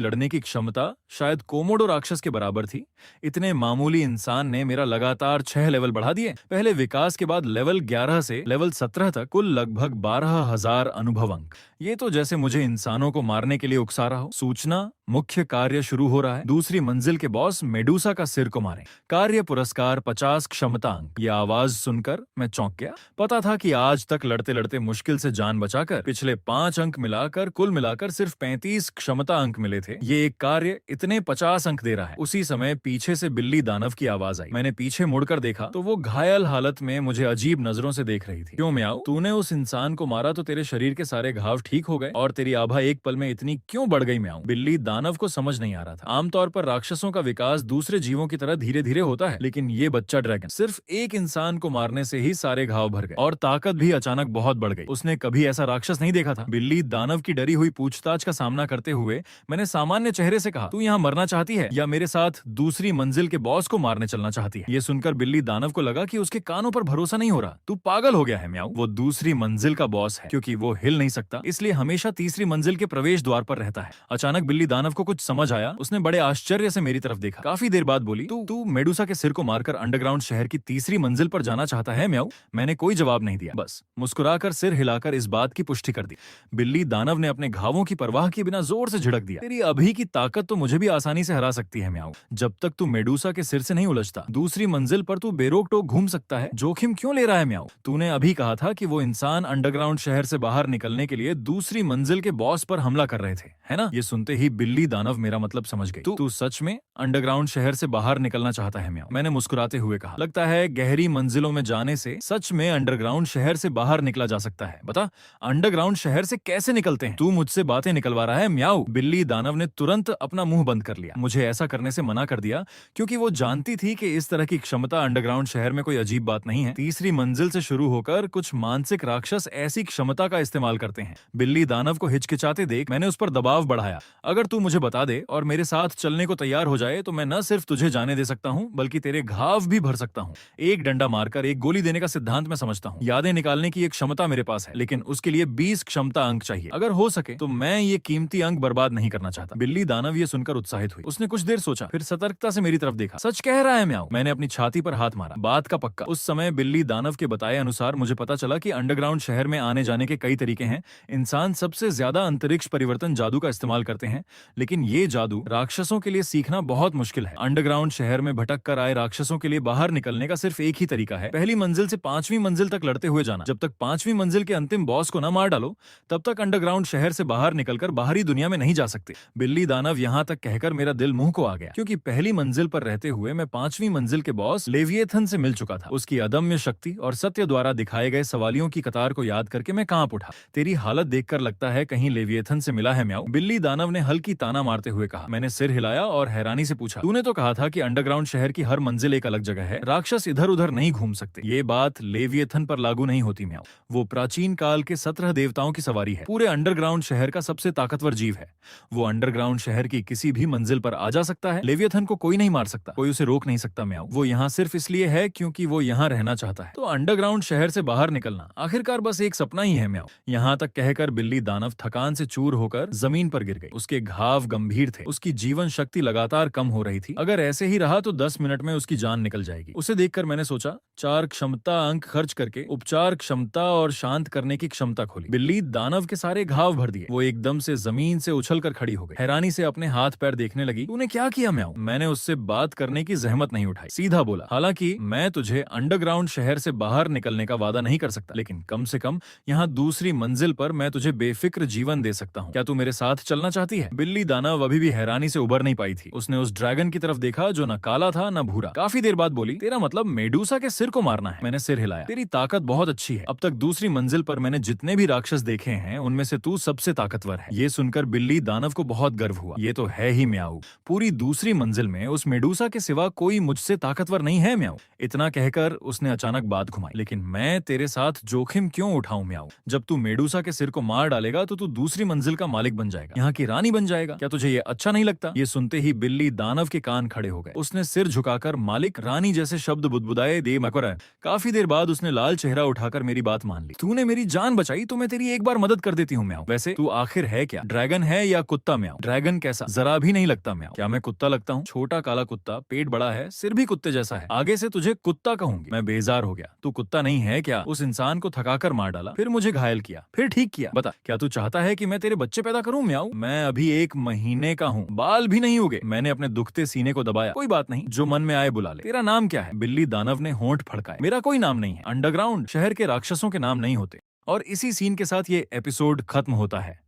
लड़ने की क्षमता शायद कोमोडो राक्षस के बराबर थी, इतने मामूली इंसान ने मेरा लगातार 6 लेवल बढ़ा दिए। पहले विकास के बाद लेवल 11 से लेवल 17 तक कुल लगभग 12,000 अनुभव अनुभव अंक। ये तो जैसे मुझे इंसानों को मारने के लिए उकसा रहा हो। सूचना, मुख्य कार्य शुरू हो रहा है, दूसरी मंजिल के बॉस मेडूसा का सिर को मारें। कार्य पुरस्कार 50 क्षमता अंक। ये आवाज सुनकर मैं चौंक गया। पता था कि आज तक लड़ते लड़ते मुश्किल से जान बचाकर पिछले 5 अंक मिलाकर कुल मिलाकर सिर्फ 35 क्षमता अंक मिले थे। ये एक कार्य इतने 50 अंक दे रहा है। उसी समय पीछे से बिल्ली दानव की आवाज आई। मैंने पीछे मुड़कर देखा तो वो घायल हालत में मुझे अजीब नजरों से देख रही थी। क्यों म्याऊ, तूने उस इंसान को मारा तो तेरे शरीर के सारे घाव ठीक हो गए और तेरी आभा एक पल में इतनी क्यों बढ़ गई म्याऊ? बिल्ली दानव को समझ नहीं आ रहा था। आमतौर पर राक्षसों का विकास दूसरे जीवों की तरह धीरे धीरे होता है, लेकिन ये बच्चा ड्रैगन सिर्फ एक इंसान को मारने से ही सारे घाव भर गए और ताकत भी अचानक बहुत बढ़ गई। उसने कभी ऐसा राक्षस नहीं देखा था। बिल्ली दानव की डरी हुई पूछताछ का सामना करते हुए मैंने सामान्य चेहरे से कहा, तू यहाँ मरना चाहती है या मेरे साथ दूसरी मंजिल के बॉस को मारने चलना चाहती है? ये सुनकर बिल्ली दानव को लगा कि उसके कानों पर भरोसा नहीं हो रहा। तू पागल हो गया है म्याऊ। वो दूसरी मंजिल का बॉस है। क्योंकि वो हिल नहीं सकता, इसलिए हमेशा तीसरी मंजिल के प्रवेश द्वार पर रहता है। अचानक बिल्ली दानव को कुछ समझ आया। उसने बड़े आश्चर्य से मेरी तरफ देखा। काफी देर बाद बोली, तू मेडूसा के सिर को मारकर अंडरग्राउंड शहर की तीसरी मंजिल पर जाना चाहता है म्याऊ? मैंने कोई जवाब नहीं दिया, बस मुस्कुराकर सिर हिलाकर इस बात की पुष्टि कर दी। बिल्ली दानव ने अपने घावों की परवाह किए बिना जोर से झिड़क दिया, तेरी अभी की ताकत तो मुझे भी आसानी से हरा सकती है म्याऊ, जब तक तू मेडूसा के सिर से नहीं उलझता। दूसरी मंजिल पर तू बेरोक टोक घूम सकता है। जोखिम क्यों ले रहा है म्याऊ? तूने अभी कहा था कि वो इंसान अंडरग्राउंड शहर से बाहर निकलने के लिए दूसरी मंजिल के बॉस पर हमला कर रहे थे, है ना? ये सुनते ही बिल्ली दानव मेरा मतलब समझ गई। तू सच में अंडरग्राउंड शहर से बाहर निकलना चाहता है म्याऊ? मैंने मुस्कुराते हुए कहा, लगता है गहरी मंजिलों में जाने से सच में अंडरग्राउंड शहर से बाहर निकला जा सकता है। बता, अंडरग्राउंड शहर से कैसे निकलते हैं? तू मुझसे बातें निकलवा रहा है म्याऊ। बिल्ली दानव ने तुरंत अपना मुंह बंद कर लिया। मुझे ऐसा करने से मना कर दिया क्योंकि वो जानती थी कि इस तरह की क्षमता अंडरग्राउंड शहर में कोई अजीब बात नहीं है। तीसरी मंजिल से शुरू होकर कुछ मानसिक राक्षस ऐसी क्षमता का इस्तेमाल करते हैं। बिल्ली दानव को हिचकिचाते देख मैंने उस पर दबाव बढ़ाया। अगर तू मुझे बता दे और मेरे साथ चलने को तैयार हो जाए तो मैं न सिर्फ तुझे जाने दे सकता हूँ बल्कि तेरे घाव भी भर सकता हूँ। एक डंडा मारकर एक गोली देने का सिद्धांत मैं समझता हूँ। यादें निकालने की एक क्षमता मेरे पास है, लेकिन उसके लिए 20 क्षमता अंक चाहिए। अगर हो सके तो मैं ये कीमती अंक बर्बाद नहीं करना चाहता। बिल्ली दानव ये सुनकर उत्साहित हुई। उसने कुछ देर सोचा, फिर सतर्कता से मेरी तरफ देखा। सच कह रहा है म्याऊ? मैंने अपनी छाती पर हाथ मारा। बात का पक्का। उस समय बिल्ली दानव के बताए अनुसार मुझे पता चला कि अंडरग्राउंड शहर में आने जाने के कई तरीके हैं। इंसान सबसे ज्यादा अंतरिक्ष परिवर्तन जादू का इस्तेमाल करते हैं, लेकिन ये जादू राक्षसों के लिए सीखना बहुत मुश्किल है। अंडरग्राउंड शहर में भटक कर आए राक्षसों के लिए बाहर निकलने का सिर्फ एक ही तरीका है, पहली मंजिल से 5वीं मंजिल तक लड़ते हुए जाना। जब तक 5वीं मंजिल के अंतिम बॉस को न मार डालो तब तक अंडरग्राउंड शहर से बाहर निकलकर बाहरी दुनिया में नहीं जा सकते। बिल्ली दानव यहाँ तक कहकर मेरा दिल मुंह को आ गया, क्योंकि पहली मंजिल पर रहते हुए मैं 5वीं मंजिल के बॉस लेविएथन से मिल चुका था। उसकी अदम्य शक्ति और सत्य द्वारा दिखाए गए सवालियों की कतार को याद करके मैं कांप उठा। तेरी हालत देखकर लगता है कहीं लेविएथन से मिला है म्याऊ? बिल्ली दानव ने हल्की ताना मारते हुए कहा। मैंने सिर हिलाया और हैरानी से पूछा, तूने तो कहा था कि अंडरग्राउंड शहर की हर मंजिल एक अलग जगह है, राक्षस इधर उधर नहीं घूम सकते। ये बात लेविएथन पर लागू नहीं होती म्याऊ। वो प्राचीन काल के 17 देवताओं की सवारी है। पूरे अंडरग्राउंड शहर का सबसे ताकतवर जीव है। वो अंडरग्राउंड शहर की किसी भी मंजिल पर आ जा सकता है। लेविएथन को कोई नहीं मार सकता, कोई उसे रोक नहीं सकता म्याऊ। वो यहाँ सिर्फ इसलिए है क्योंकि वो यहाँ रहना चाहता है। तो अंडरग्राउंड शहर से बाहर निकलना आखिरकार बस एक सपना ही है म्याऊ। यहाँ तक कहकर बिल्ली दानव थकान से चूर होकर जमीन पर गिर गई। उसके घाव गंभीर थे, उसकी जीवन शक्ति लगातार कम हो रही थी। अगर ऐसे ही रहा तो 10 मिनट में उसकी जान निकल जाएगी। उसे देखकर मैंने सोचा, 4 क्षमता अंक खर्च करके उपचार क्षमता और शांत करने की क्षमता खोली। बिल्ली दानव के सारे घाव भर दिए। वो एकदम से जमीन से उछलकर खड़ी हो गई। हैरानी से अपने हाथ पैर देखने लगी। तूने क्या किया म्याऊ? मैंने उससे बात करने की जहमत नहीं उठाई, सीधा बोला, हालांकि मैं तुझे अंडरग्राउंड शहर से बाहर निकलने का वादा नहीं कर सकता, लेकिन कम से कम यहाँ दूसरी मंजिल पर मैं तुझे बेफिक्र जीवन दे सकता हूँ। क्या तू मेरे साथ चलना चाहती है? बिल्ली दानव अभी भी हैरानी से उबर नहीं पाई थी। उसने उस ड्रैगन की तरफ देखा जो न काला था न भूरा। काफी देर बाद बोली, तेरा मतलब मेडूसा के सिर को मारना है? मैंने सिर हिलाया। तेरी ताकत बहुत अच्छी है। अब तक दूसरी मंजिल पर मैंने जितने भी राक्षस देखे हैं उनमें से तू सबसे ताकतवर है। ये सुनकर बिल्ली दानव को बहुत गर्व हुआ। ये तो है ही म्याऊ, पूरी दूसरी मंजिल में उस मेडूसा के सिवा कोई मुझसे ताकतवर नहीं है म्याऊ। इतना कहकर उसने अचानक बात घुमाई, लेकिन मैं तेरे साथ जोखिम क्यों उठाऊं म्याऊ? जब तू मेडूसा के सिर को मार डालेगा तो तू दूसरी मंजिल का मालिक बन जाएगा, यहाँ की रानी बन जाएगा। क्या तुझे ये अच्छा नहीं लगता? ये सुनते ही बिल्ली दानव के कान खड़े हो गए। उसने सिर झुकाकर मालिक रानी जैसे शब्द बुदबुदाए दे मकर। काफी देर बाद उसने लाल चेहरा उठाकर मेरी बात मान ली। तूने मेरी जान बचाई तो मैं तेरी एक बार मदद कर देती हूँ म्याऊ। वैसे तू आखिर है क्या, ड्रैगन है या कुत्ता म्याऊ? ड्रैगन कैसा? जरा भी नहीं लगता म्याऊ। क्या मैं कुत्ता लगता हूँ? छोटा काला कुत्ता, पेट बड़ा है, सिर भी कुत्ते जैसा है। आगे से तुझे कुत्ता कहूंगी। मैं बेजार हो गया। तू कुत्ता नहीं है क्या? उस इंसान को थकाकर मार डाला, फिर मुझे घायल किया, फिर ठीक किया। बता, क्या तू चाहता है कि मैं तेरे बच्चे पैदा करूं? म्याऊं। मैं अभी 1 महीने का हूँ, बाल भी नहीं उगे। मैंने अपने दुखते सीने को दबाया। कोई बात नहीं, जो मन में आए बुला ले। तेरा नाम क्या है? बिल्ली दानव ने होंठ फड़काए। मेरा कोई नाम नहीं है। अंडरग्राउंड शहर के राक्षसों के नाम नहीं होते। और इसी सीन के साथ ये एपिसोड खत्म होता है।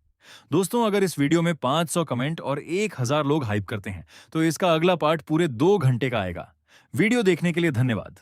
दोस्तों, अगर इस वीडियो में 500 कमेंट और 1000 लोग हाइप करते हैं तो इसका अगला पार्ट पूरे 2 घंटे का आएगा। वीडियो देखने के लिए धन्यवाद।